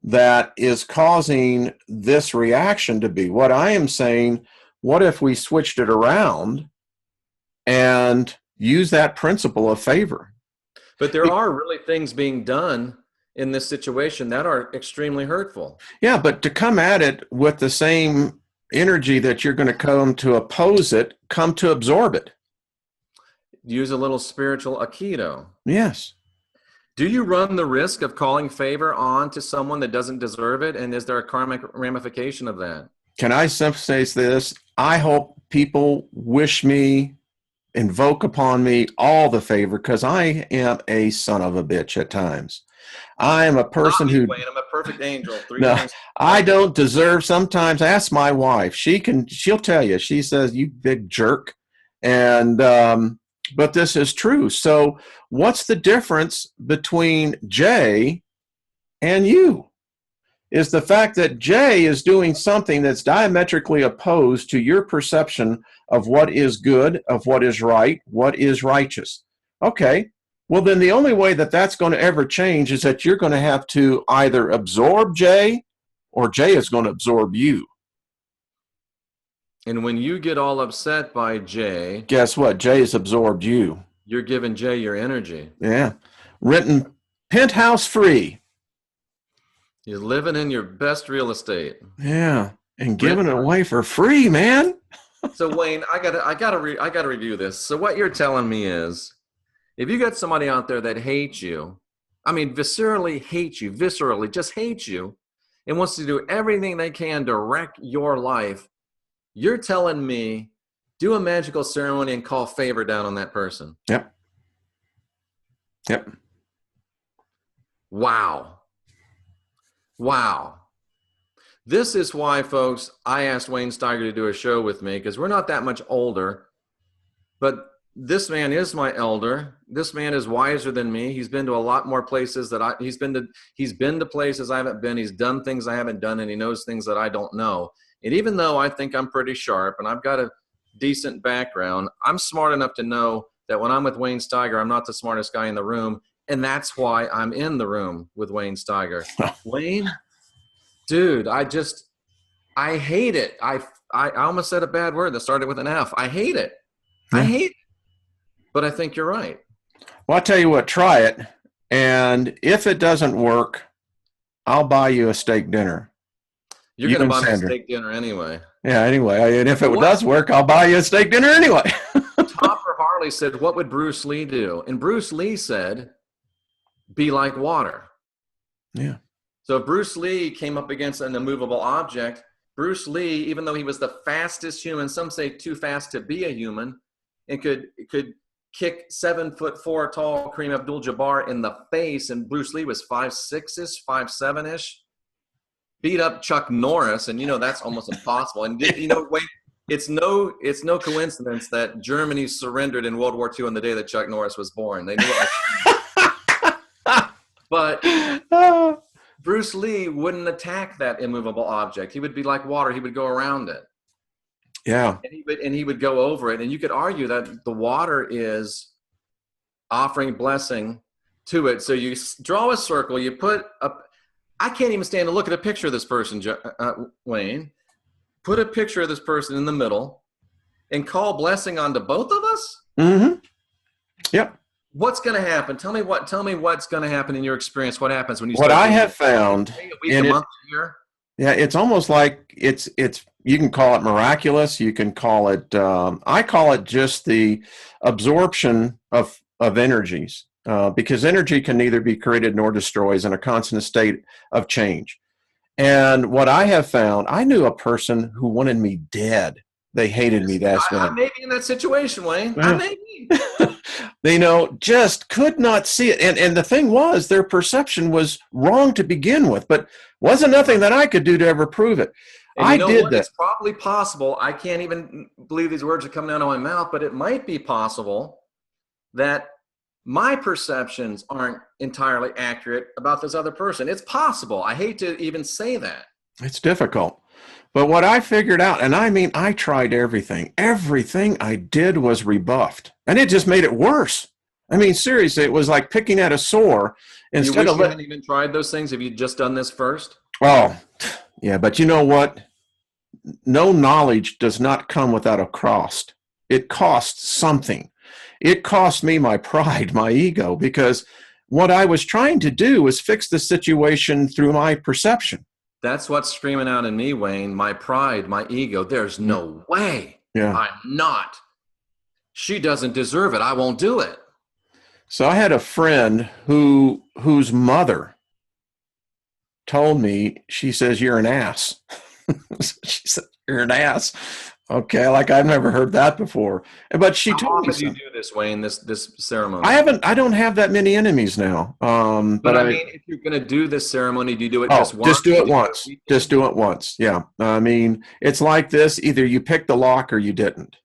that is causing this reaction to be. What I am saying, what if we switched it around and use that principle of favor? But there are really things being done in this situation that are extremely hurtful. Yeah, but to come at it with the same energy that you're going to come to oppose it, come to absorb it. Use a little spiritual Aikido. Yes. Do you run the risk of calling favor on to someone that doesn't deserve it? And is there a karmic ramification of that? Can I emphasize this? I hope people wish me, invoke upon me all the favor, because I am a son of a bitch at times. I am a person who, Wayne, I'm a perfect angel. no, I don't deserve. Sometimes ask my wife. She'll tell you. She says, you big jerk. And, but this is true. So what's the difference between Jay and you? Is the fact that Jay is doing something that's diametrically opposed to your perception of what is good, of what is right, what is righteous. Okay, well then the only way that that's going to ever change is that you're going to have to either absorb Jay or Jay is going to absorb you. And when you get all upset by Jay, guess what? Jay has absorbed you. You're giving Jay your energy. Yeah. Renting penthouse free. You're living in your best real estate. Yeah, and giving it away for free, man. So Wayne, I gotta review this. So what you're telling me is, if you got somebody out there that hates you, I mean, viscerally hates you, viscerally just hates you, and wants to do everything they can to wreck your life, you're telling me, do a magical ceremony and call favor down on that person. Yep. Yep. Wow. Wow. This is why, folks, I asked Wayne Steiger to do a show with me, because we're not that much older, but this man is my elder. This man is wiser than me. He's been to a lot more places that he's been to places I haven't been. He's done things I haven't done, and he knows things that I don't know. And even though I think I'm pretty sharp and I've got a decent background, I'm smart enough to know that when I'm with Wayne Steiger, I'm not the smartest guy in the room. And that's why I'm in the room with Wayne Steiger. Wayne, dude, I hate it. I almost said a bad word that started with an F. I hate it. I hate it. But I think you're right. Well, I'll tell you what, try it. And if it doesn't work, I'll buy you a steak dinner. You're going to buy me a steak dinner anyway. Yeah, anyway. And if it does work, I'll buy you a steak dinner anyway. Topper Harley said, what would Bruce Lee do? And Bruce Lee said, be like water. Yeah. So if Bruce Lee came up against an immovable object, Bruce Lee, even though he was the fastest human, some say too fast to be a human, and could kick 7'4" tall Kareem Abdul-Jabbar in the face, and Bruce Lee was 5'6"-ish, 5'7"-ish, beat up Chuck Norris, and that's almost impossible. And wait, it's no coincidence that Germany surrendered in World War II on the day that Chuck Norris was born. They knew it. But Bruce Lee wouldn't attack that immovable object. He would be like water. He would go around it. Yeah. And he would go over it. And you could argue that the water is offering blessing to it. So you draw a circle, you put I can't even stand to look at a picture of this person, Wayne. Put a picture of this person in the middle and call blessing onto both of us? Mm-hmm. Yep. What's going to happen? Tell me what's going to happen in your experience. What happens when you start? What I have found, a week, a month, a year? Yeah, it's almost like it's. You can call it miraculous. You can call it. I call it just the absorption of energies, because energy can neither be created nor destroyed in a constant state of change. And what I have found, I knew a person who wanted me dead. They hated me that much. I may be in that situation, Wayne. I may be. They just could not see it. And the thing was, their perception was wrong to begin with, but wasn't nothing that I could do to ever prove it. I did that. It's probably possible. I can't even believe these words are coming out of my mouth, but it might be possible that my perceptions aren't entirely accurate about this other person. It's possible. I hate to even say that. It's difficult. But what I figured out, and I mean, I tried everything. Everything I did was rebuffed. And it just made it worse. I mean, seriously, it was like picking at a sore. Instead you hadn't even tried those things? Have you just done this first? Oh, yeah. But you know what? No knowledge does not come without a cost. It costs something. It cost me my pride, my ego, because what I was trying to do was fix the situation through my perception. That's what's screaming out in me, Wayne. My pride, my ego. There's no way. Yeah. I'm not. She doesn't deserve it. I won't do it. So I had a friend whose mother told me, she says, "You're an ass." She said, "You're an ass." Okay, like I've never heard that before. But she told me. How often do you do this, Wayne? This ceremony? I don't have that many enemies now. But I mean, if you're going to do this ceremony, do you do it just once? Just do it once. Just do it once. Yeah. I mean, it's like this: either you picked the lock or you didn't.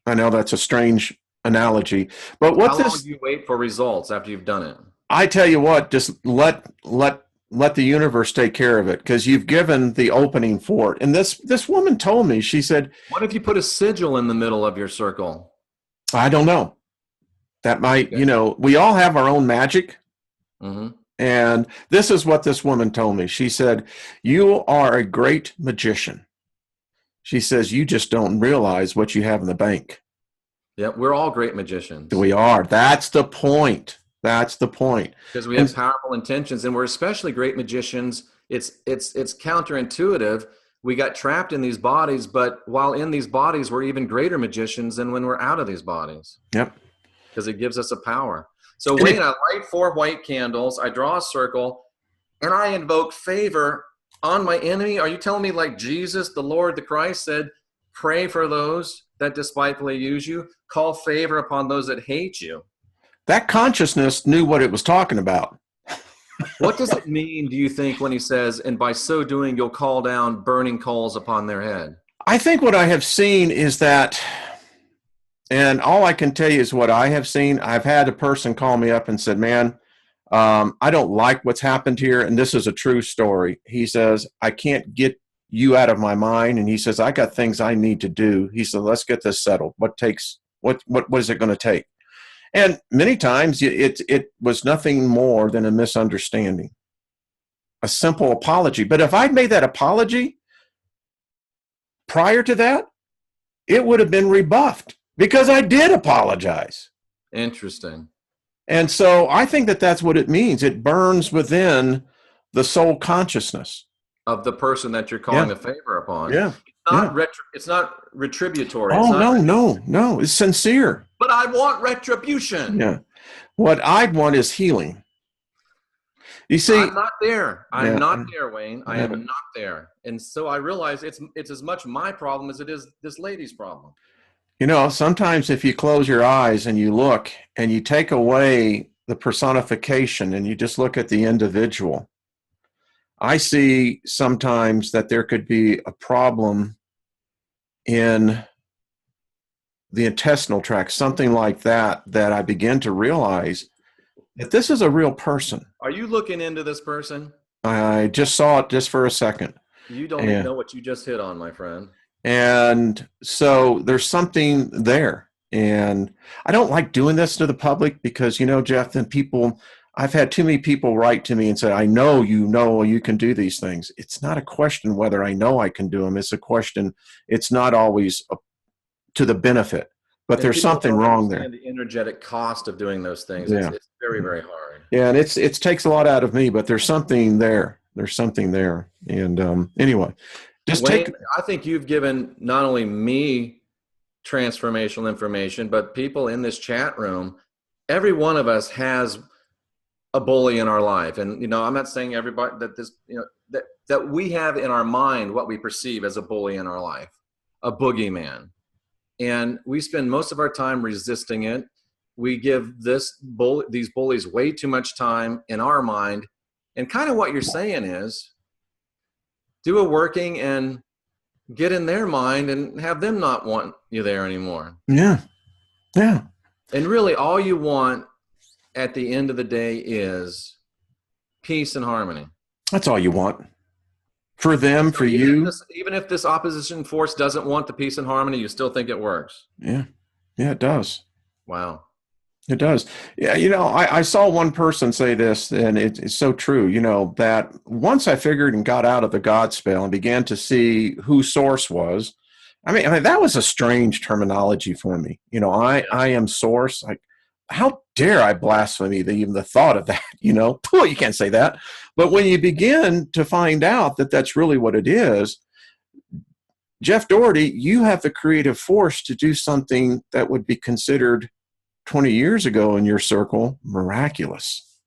I know that's a strange analogy, but how long do you wait for results after you've done it? I tell you what, just let the universe take care of it, because you've given the opening for it. And this woman told me, she said, what if you put a sigil in the middle of your circle? I don't know. That might, we all have our own magic. Mm-hmm. And this is what this woman told me. She said, "You are a great magician." She says, "You just don't realize what you have in the bank." Yeah, we're all great magicians. We are. That's the point. That's the point. Because we have powerful intentions, and we're especially great magicians. It's counterintuitive. We got trapped in these bodies, but while in these bodies, we're even greater magicians than when we're out of these bodies. Yep. Because it gives us a power. So Wayne, I light 4 white candles, I draw a circle, and I invoke favor on my enemy. Are you telling me, like Jesus, the Lord, the Christ said, pray for those that despitefully use you, call favor upon those that hate you? That consciousness knew what it was talking about. What does it mean, do you think, when he says, and by so doing, you'll call down burning coals upon their head? I think what I have seen is that, and all I can tell you is what I have seen. I've had a person call me up and said, "Man, I don't like what's happened here." And this is a true story. He says, "I can't get you out of my mind." And he says, "I got things I need to do." He said, "Let's get this settled. What is it going to take?" And many times it was nothing more than a misunderstanding, a simple apology. But if I'd made that apology prior to that, it would have been rebuffed because I did apologize. Interesting. And so I think that that's what it means. It burns within the soul consciousness Of the person that you're calling Yeah. a favor upon. Yeah. Not Yeah. it's not retributory. It's Oh, not, no. It's sincere. but I want retribution. Yeah. What I'd want is healing. You see, I'm not there. I'm yeah, not there, Wayne. I yeah. am not there. And so I realize it's as much my problem as it is this lady's problem. You know, sometimes if you close your eyes and you look and you take away the personification and you just look at the individual, I see sometimes that there could be a problem in the intestinal tract, something like that, that I begin to realize that this is a real person. Are you looking into this person? I just saw it just for a second. You don't even know what you just hit on, my friend. And so there's something there. And I don't like doing this to the public because, you know, Jeff, then I've had too many people write to me and say, I know you can do these things. It's not a question whether I know I can do them. It's a question, it's not always to the benefit, but And there's something wrong there. The energetic cost of doing those things. Yeah. It's very, very hard. Yeah, and it takes a lot out of me, but there's something there. There's something there. And anyway, Wayne, I think you've given not only me transformational information, but people in this chat room. Every one of us has a bully in our life, and you know, I'm not saying everybody that this, you know, that we have in our mind what we perceive as a bully in our life, a boogeyman, and we spend most of our time resisting it. We give these bullies way too much time in our mind, and kind of what you're saying is, do a working and get in their mind and have them not want you there anymore. Yeah. Yeah. And really all you want at the end of the day is peace and harmony. That's all you want. For them, for you. Even if this opposition force doesn't want the peace and harmony, you still think it works. Yeah. Yeah, it does. Wow. It does. Yeah, you know, I saw one person say this, and it's so true, you know, that once I figured and got out of the God spell and began to see who source was, I mean, that was a strange terminology for me. You know, I am source. Like, how dare I blaspheme even the thought of that, you know? You can't say that. But when you begin to find out that that's really what it is, Jeff Doherty, you have the creative force to do something that would be considered 20 years ago in your circle miraculous.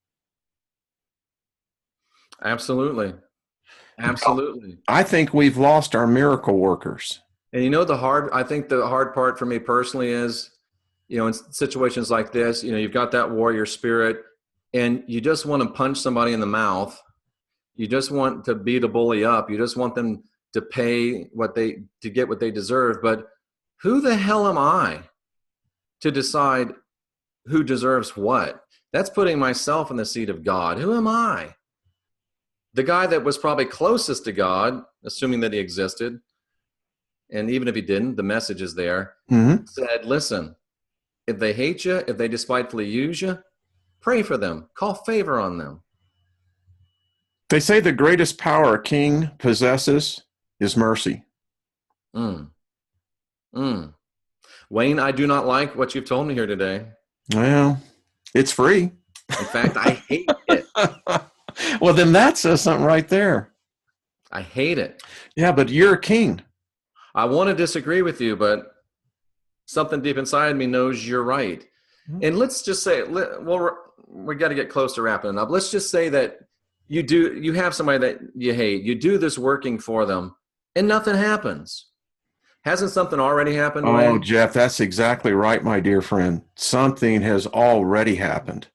Absolutely. Absolutely. I think we've lost our miracle workers. And you know, I think the hard part for me personally is, you know, in situations like this, you know, you've got that warrior spirit and you just want to punch somebody in the mouth. You just want to beat a bully up. You just want them to pay to get what they deserve. But who the hell am I to decide who deserves what? That's putting myself in the seat of God. Who am I? The guy that was probably closest to God, assuming that he existed, and even if he didn't, the message is there, said, listen, if they hate you, if they despitefully use you, pray for them. Call favor on them. They say the greatest power a king possesses is mercy. Wayne, I do not like what you've told me here today. Well, it's free. In fact, I hate it. Well, then that says something right there. I hate it. Yeah, but you're a king. I want to disagree with you, but something deep inside me knows you're right. And let's just say, well, we got to get close to wrapping it up. Let's just say that you have somebody that you hate. You do this working for them, and nothing happens. Hasn't something already happened? Oh, Wayne? Jeff, that's exactly right, my dear friend. Something has already happened.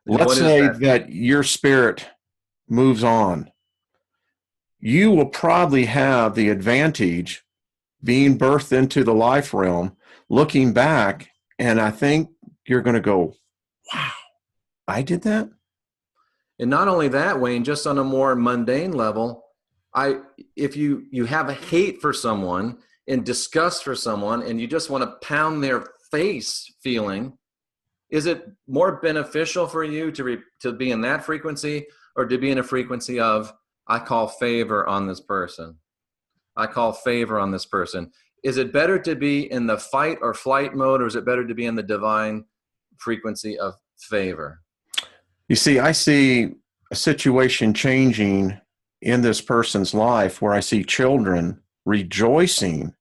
Let's say that your spirit moves on. You will probably have the advantage being birthed into the life realm, looking back, and I think you're going to go, wow, I did that? And not only that, Wayne, just on a more mundane level, if you have a hate for someone and disgust for someone and you just want to pound their face feeling, Is it more beneficial for you to be in that frequency, or to be in a frequency of, I call favor on this person? I call favor on this person. Is it better to be in the fight or flight mode, or is it better to be in the divine frequency of favor? You see, I see a situation changing in this person's life where I see children rejoicing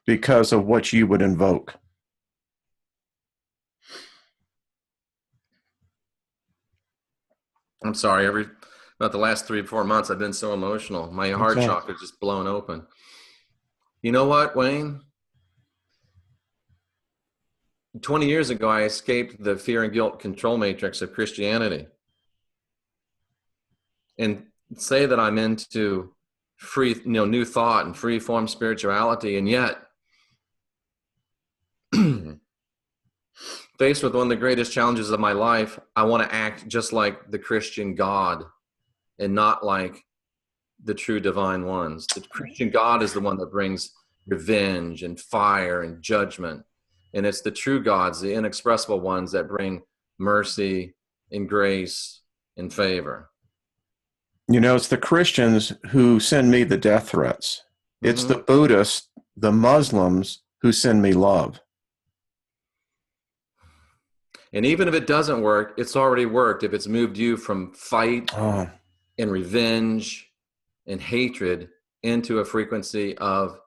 because of what you would invoke. I'm sorry, about the last 3 or 4 months, I've been so emotional. My heart chakra just blown open. You know what, Wayne? 20 years ago, I escaped the fear and guilt control matrix of Christianity. And say that I'm into free, new thought and free form spirituality, and yet faced with one of the greatest challenges of my life, I want to act just like the Christian God and not like the true divine ones. The Christian God is the one that brings revenge and fire and judgment. And it's the true gods, the inexpressible ones, that bring mercy and grace and favor. You know, it's the Christians who send me the death threats. It's the Buddhists, the Muslims who send me love. And even if it doesn't work, it's already worked. If it's moved you from fight and revenge and hatred into a frequency of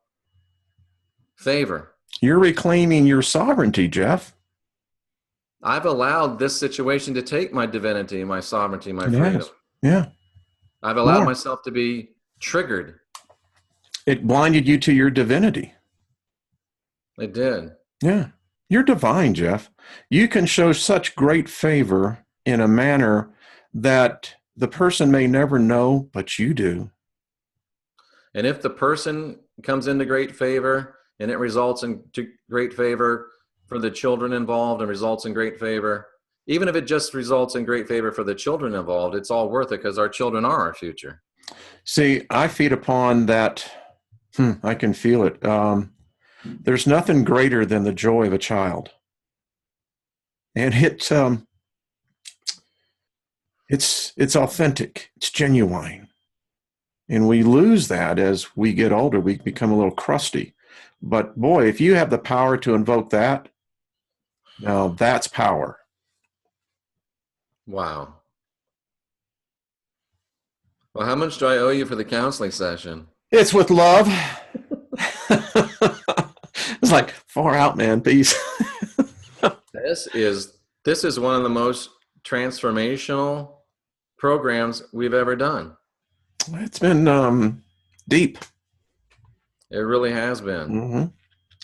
favor. You're reclaiming your sovereignty, Jeff. I've allowed this situation to take my divinity, my sovereignty, my freedom. Yeah. I've allowed myself to be triggered. It blinded you to your divinity. It did. Yeah. You're divine, Jeff. You can show such great favor in a manner that the person may never know, but you do. And if the person comes into great favor and it results in great favor for the children involved and results in great favor, even if it just results in great favor for the children involved, it's all worth it because our children are our future. See, I feed upon that. I can feel it. There's nothing greater than the joy of a child. And it's authentic. It's genuine. And we lose that as we get older. We become a little crusty. But boy, if you have the power to invoke that, now that's power. Wow. Well, how much do I owe you for the counseling session? It's with love. It's like, far out, man. Peace. This is one of the most transformational programs we've ever done. It's been deep. It really has been. Mm-hmm.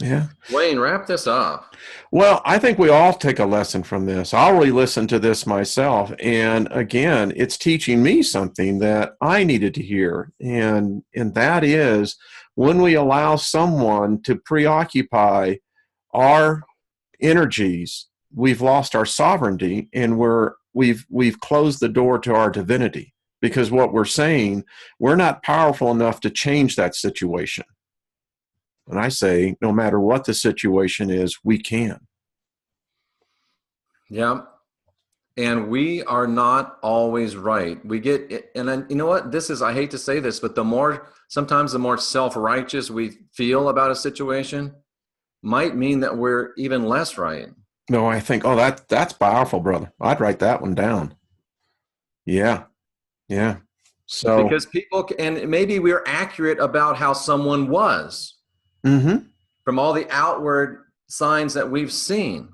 Yeah. Wayne, wrap this up. Well, I think we all take a lesson from this. I'll re-listen to this myself. And again, it's teaching me something that I needed to hear. And that is, when we allow someone to preoccupy our energies, we've lost our sovereignty, and we've closed the door to our divinity. Because what we're saying, we're not powerful enough to change that situation. And I say, no matter what the situation is, we can. Yeah. And we are not always right. We get, and then, you know what, I hate to say this, but sometimes the more self-righteous we feel about a situation might mean that we're even less right. No, I think, that's powerful, brother. I'd write that one down. Yeah. Yeah. So, because and maybe we're accurate about how someone was from all the outward signs that we've seen,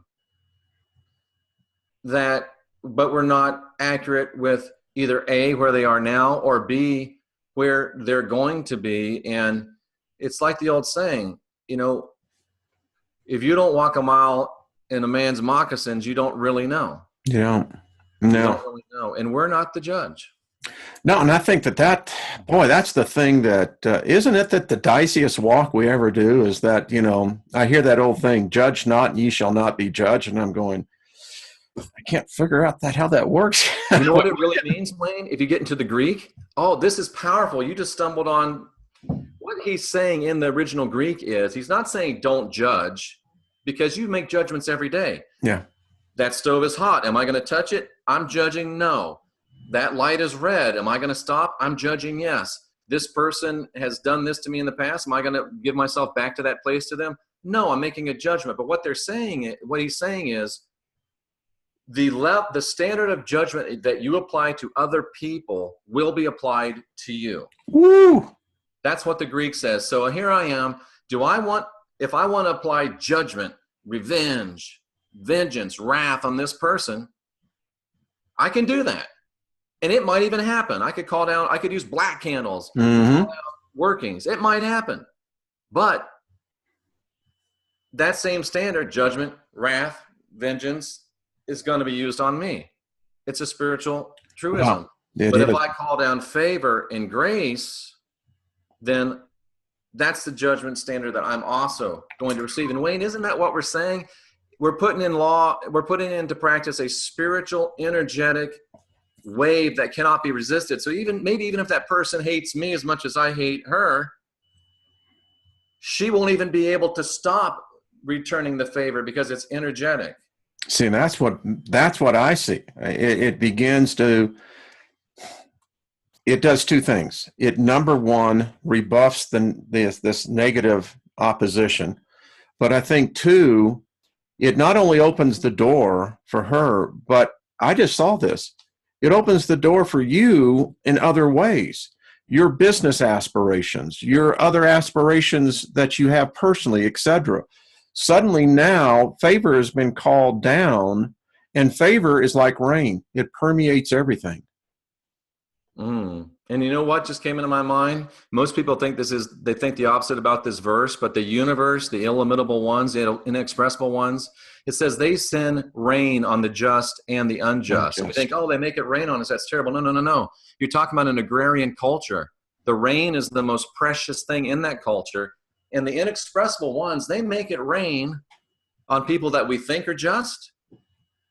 but we're not accurate with either A, where they are now, or B, where they're going to be. And it's like the old saying, if you don't walk a mile in a man's moccasins, you don't really know. Yeah. No. You don't really know. And we're not the judge. No, and I think that's the thing that, isn't it that the diciest walk we ever do is that, I hear that old thing, judge not and ye shall not be judged. And I'm going, I can't figure out how that works. You know what it really means, Wayne? If you get into the Greek, this is powerful. You just stumbled on what he's saying in the original Greek is, he's not saying don't judge, because you make judgments every day. Yeah. That stove is hot. Am I going to touch it? I'm judging no. That light is red. Am I going to stop? I'm judging yes. This person has done this to me in the past. Am I going to give myself back to that place to them? No, I'm making a judgment. But what he's saying is the standard of judgment that you apply to other people will be applied to you. Woo! That's what the Greek says. So here I am. If I want to apply judgment, revenge, vengeance, wrath on this person, I can do that. And it might even happen. I could use black candles, call out workings. It might happen. But that same standard, judgment, wrath, vengeance, is going to be used on me. It's a spiritual truism. Wow. But if I call down favor and grace, then that's the judgment standard that I'm also going to receive. And Wayne, isn't that what we're saying? We're putting into practice a spiritual, energetic wave that cannot be resisted. So maybe even if that person hates me as much as I hate her, she won't even be able to stop returning the favor because it's energetic. See, and that's what I see. It does two things. It, number one, rebuffs this negative opposition, but I think two, it not only opens the door for her, but I just saw this. It opens the door for you in other ways. Your business aspirations, your other aspirations that you have personally, etc. Suddenly now favor has been called down, and favor is like rain. It permeates everything. And you know what just came into my mind? Most people think they think the opposite about this verse, but the universe, the illimitable ones, the inexpressible ones, it says they send rain on the just and the unjust. And we think, oh, they make it rain on us. That's terrible. No. You're talking about an agrarian culture. The rain is the most precious thing in that culture. And the inexpressible ones, they make it rain on people that we think are just,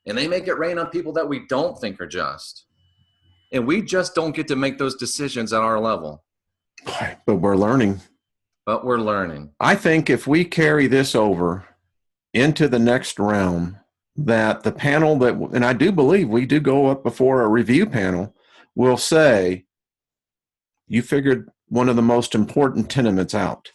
and they make it rain on people that we don't think are just. And we just don't get to make those decisions at our level. But we're learning. I think if we carry this over into the next realm, that the panel and I do believe we do go up before a review panel, will say, you figured one of the most important tenements out.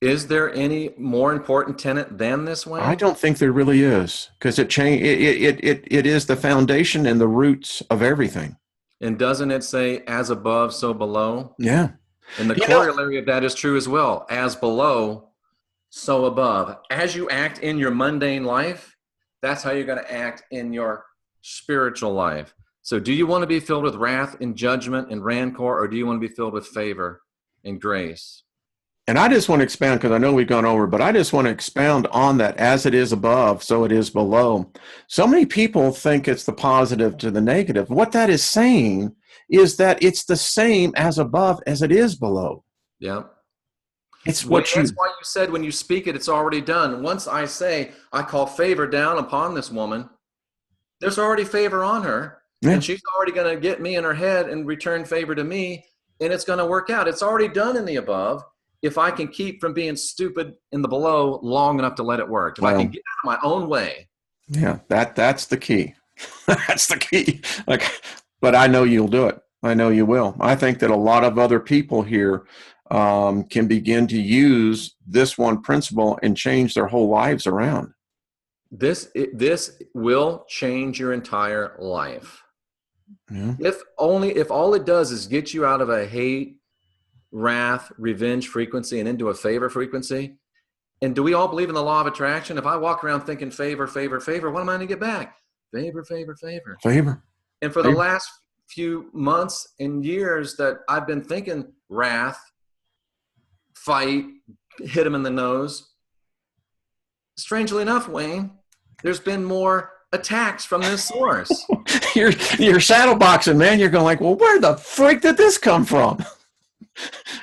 Is there any more important tenet than this one? I don't think there really is, because it is the foundation and the roots of everything. And doesn't it say, as above, so below? Yeah. And the corollary of that is true as well. As below, so above. As you act in your mundane life, that's how you're going to act in your spiritual life. So do you want to be filled with wrath and judgment and rancor, or do you want to be filled with favor and grace? And I just want to expound, because I know we've gone over, but I just want to expound on that. As it is above, so it is below. So many people think it's the positive to the negative. What that is saying is that it's the same as above as it is below. Yeah. That's why you said when you speak it, it's already done. Once I say, I call favor down upon this woman, there's already favor on her. Yeah. And she's already going to get me in her head and return favor to me. And it's going to work out. It's already done in the above. If I can keep from being stupid in the below long enough to let it work, if I can get out of my own way. Yeah, that's the key. That's the key. But I know you'll do it. I know you will. I think that a lot of other people here can begin to use this one principle and change their whole lives around. This will change your entire life. Yeah. If all it does is get you out of a hate, wrath, revenge frequency and into a favor frequency. And do we all believe in the law of attraction? If I walk around thinking favor, favor, favor, what am I going to get back? Favor, favor, favor. Favor. And for the last few months and years that I've been thinking wrath, fight, hit him in the nose. Strangely enough, Wayne, there's been more attacks from this source. You're shadow boxing, man. You're going like, well, where the frick did this come from?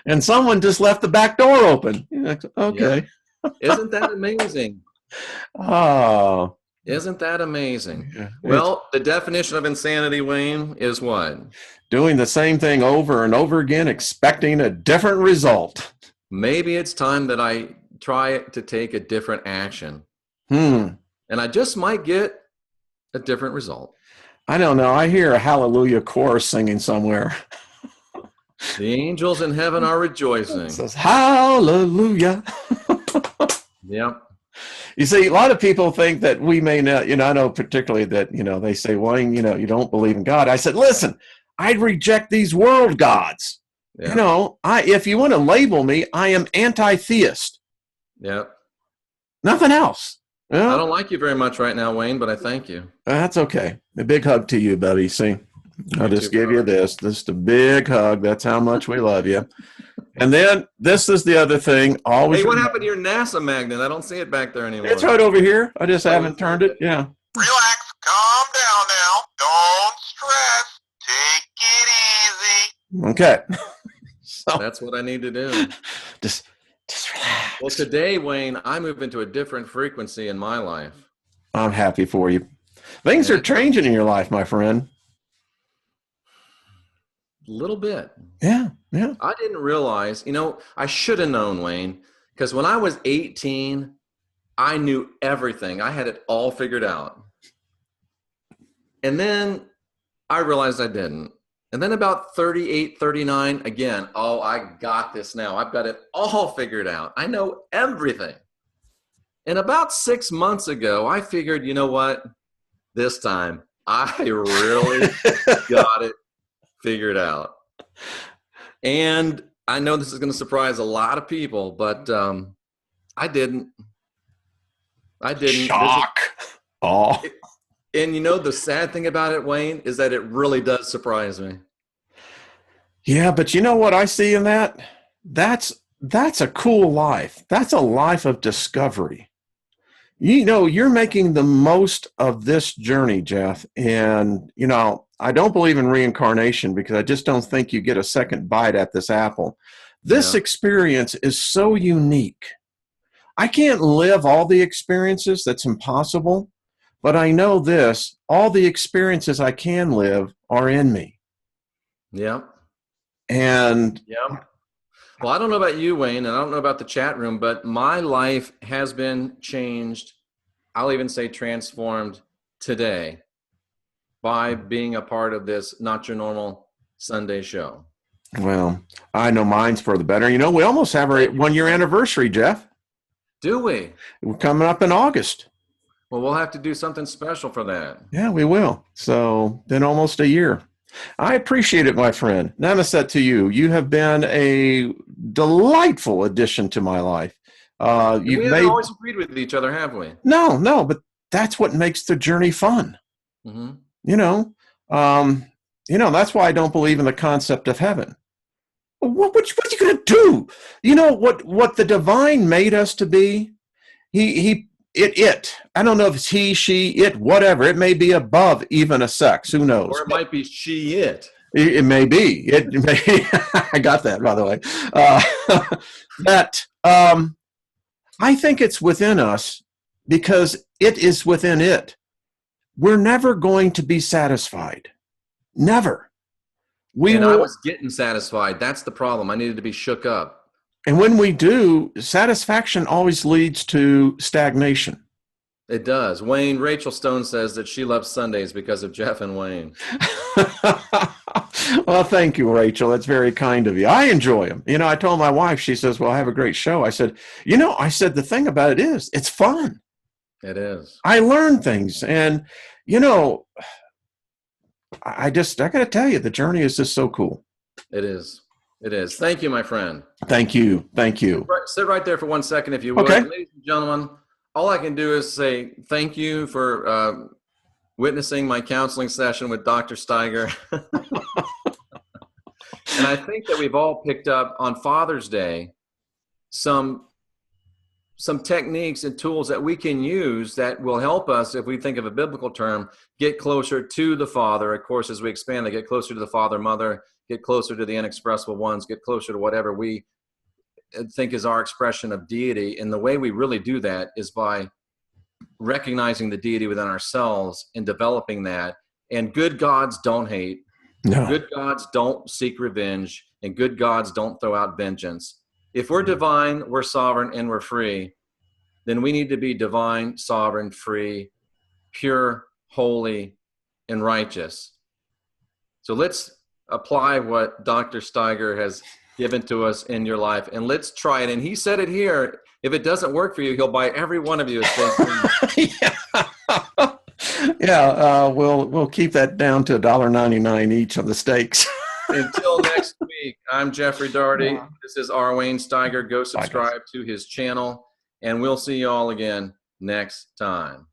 And someone just left the back door open. You're like, okay. Yeah. Isn't that amazing? Oh. Isn't that amazing? Yeah. Well, the definition of insanity, Wayne, is what? Doing the same thing over and over again, expecting a different result. Maybe it's time that I try to take a different action. And I just might get a different result. I don't know. I hear a hallelujah chorus singing somewhere. The angels in heaven are It rejoicing. says, hallelujah. Yep. You see, a lot of people think that we may not, I know particularly that, they say, Wayne, you don't believe in God. I said, listen, I'd reject these world gods. Yeah. If you want to label me, I am anti-theist. Yep. Nothing else. I don't like you very much right now, Wayne, but I thank you. That's okay. A big hug to you, buddy. See, I'll just give you this. Just a big hug. That's how much we love you. And then this is the other thing. Always. Hey, what happened to your NASA magnet? I don't see it back there anymore. It's right over here. I just haven't turned it. Yeah. Relax. Calm down now. Don't stress. Take it easy. Okay. So that's what I need to do. Just relax. Well, today, Wayne, I move into a different frequency in my life. I'm happy for you. Things are changing in your life, my friend. A little bit. Yeah. I didn't realize, I should have known, Wayne, because when I was 18, I knew everything. I had it all figured out. And then I realized I didn't. And then about 38, 39, again, I got this now. I've got it all figured out. I know everything. And about 6 months ago, I figured, you know what? This time, I really got it figured out. And I know this is going to surprise a lot of people, but I didn't. Shock. And the sad thing about it, Wayne, is that it really does surprise me. Yeah, but you know what I see in that? That's a cool life. That's a life of discovery. You're making the most of this journey, Jeff. And, I don't believe in reincarnation because I just don't think you get a second bite at this apple. This experience is so unique. I can't live all the experiences. That's impossible. But I know this, all the experiences I can live are in me. Yeah. And well, I don't know about you, Wayne, and I don't know about the chat room, but my life has been changed. I'll even say transformed today by being a part of this Not Your Normal Sunday show. Well, I know mine's for the better. We almost have our 1-year anniversary, Jeff. Do we? We're coming up in August. Well, we'll have to do something special for that. Yeah, we will. So then almost a year. I appreciate it, my friend. Namaste to you. You have been a delightful addition to my life. We haven't always agreed with each other, have we? No, but that's what makes the journey fun. Mm-hmm. That's why I don't believe in the concept of heaven. What are you going to do? What the divine made us to be? It. I don't know if it's he, she, it, whatever. It may be above even a sex. Who knows? Or it might be she, it. It may be. It may. I got that, by the way. I think it's within us because it is within it. We're never going to be satisfied. Never. I was getting satisfied. That's the problem. I needed to be shook up. And when we do, satisfaction always leads to stagnation. It does. Rachel Stone says that she loves Sundays because of Jeff and Wayne. Well, thank you, Rachel. That's very kind of you. I enjoy them. I told my wife, she says, well, I have a great show. I said, the thing about it is it's fun. It is. I learn things. And, I got to tell you, the journey is just so cool. It is. It is. Thank you, my friend. Thank you. Sit right there for 1 second, if you would. Okay. Ladies and gentlemen, all I can do is say thank you for witnessing my counseling session with Dr. Steiger. And I think that we've all picked up on Father's Day some techniques and tools that we can use that will help us, if we think of a biblical term, get closer to the Father. Of course, as we expand, they get closer to the Father, Mother, get closer to the inexpressible ones, get closer to whatever we think is our expression of deity. And the way we really do that is by recognizing the deity within ourselves and developing that. And good gods don't hate. No. Good gods don't seek revenge, and good gods don't throw out vengeance. If we're divine, we're sovereign, and we're free, then we need to be divine, sovereign, free, pure, holy, and righteous. So let's apply what Dr. Steiger has given to us in your life, and let's try it. And he said it here. If it doesn't work for you, he'll buy every one of you a steak. Yeah, we'll keep that down to $1.99 each of the steaks. Until next week, I'm Jeffrey Daugherty. Yeah. This is R. Wayne Steiger. Go subscribe to his channel, and we'll see you all again next time.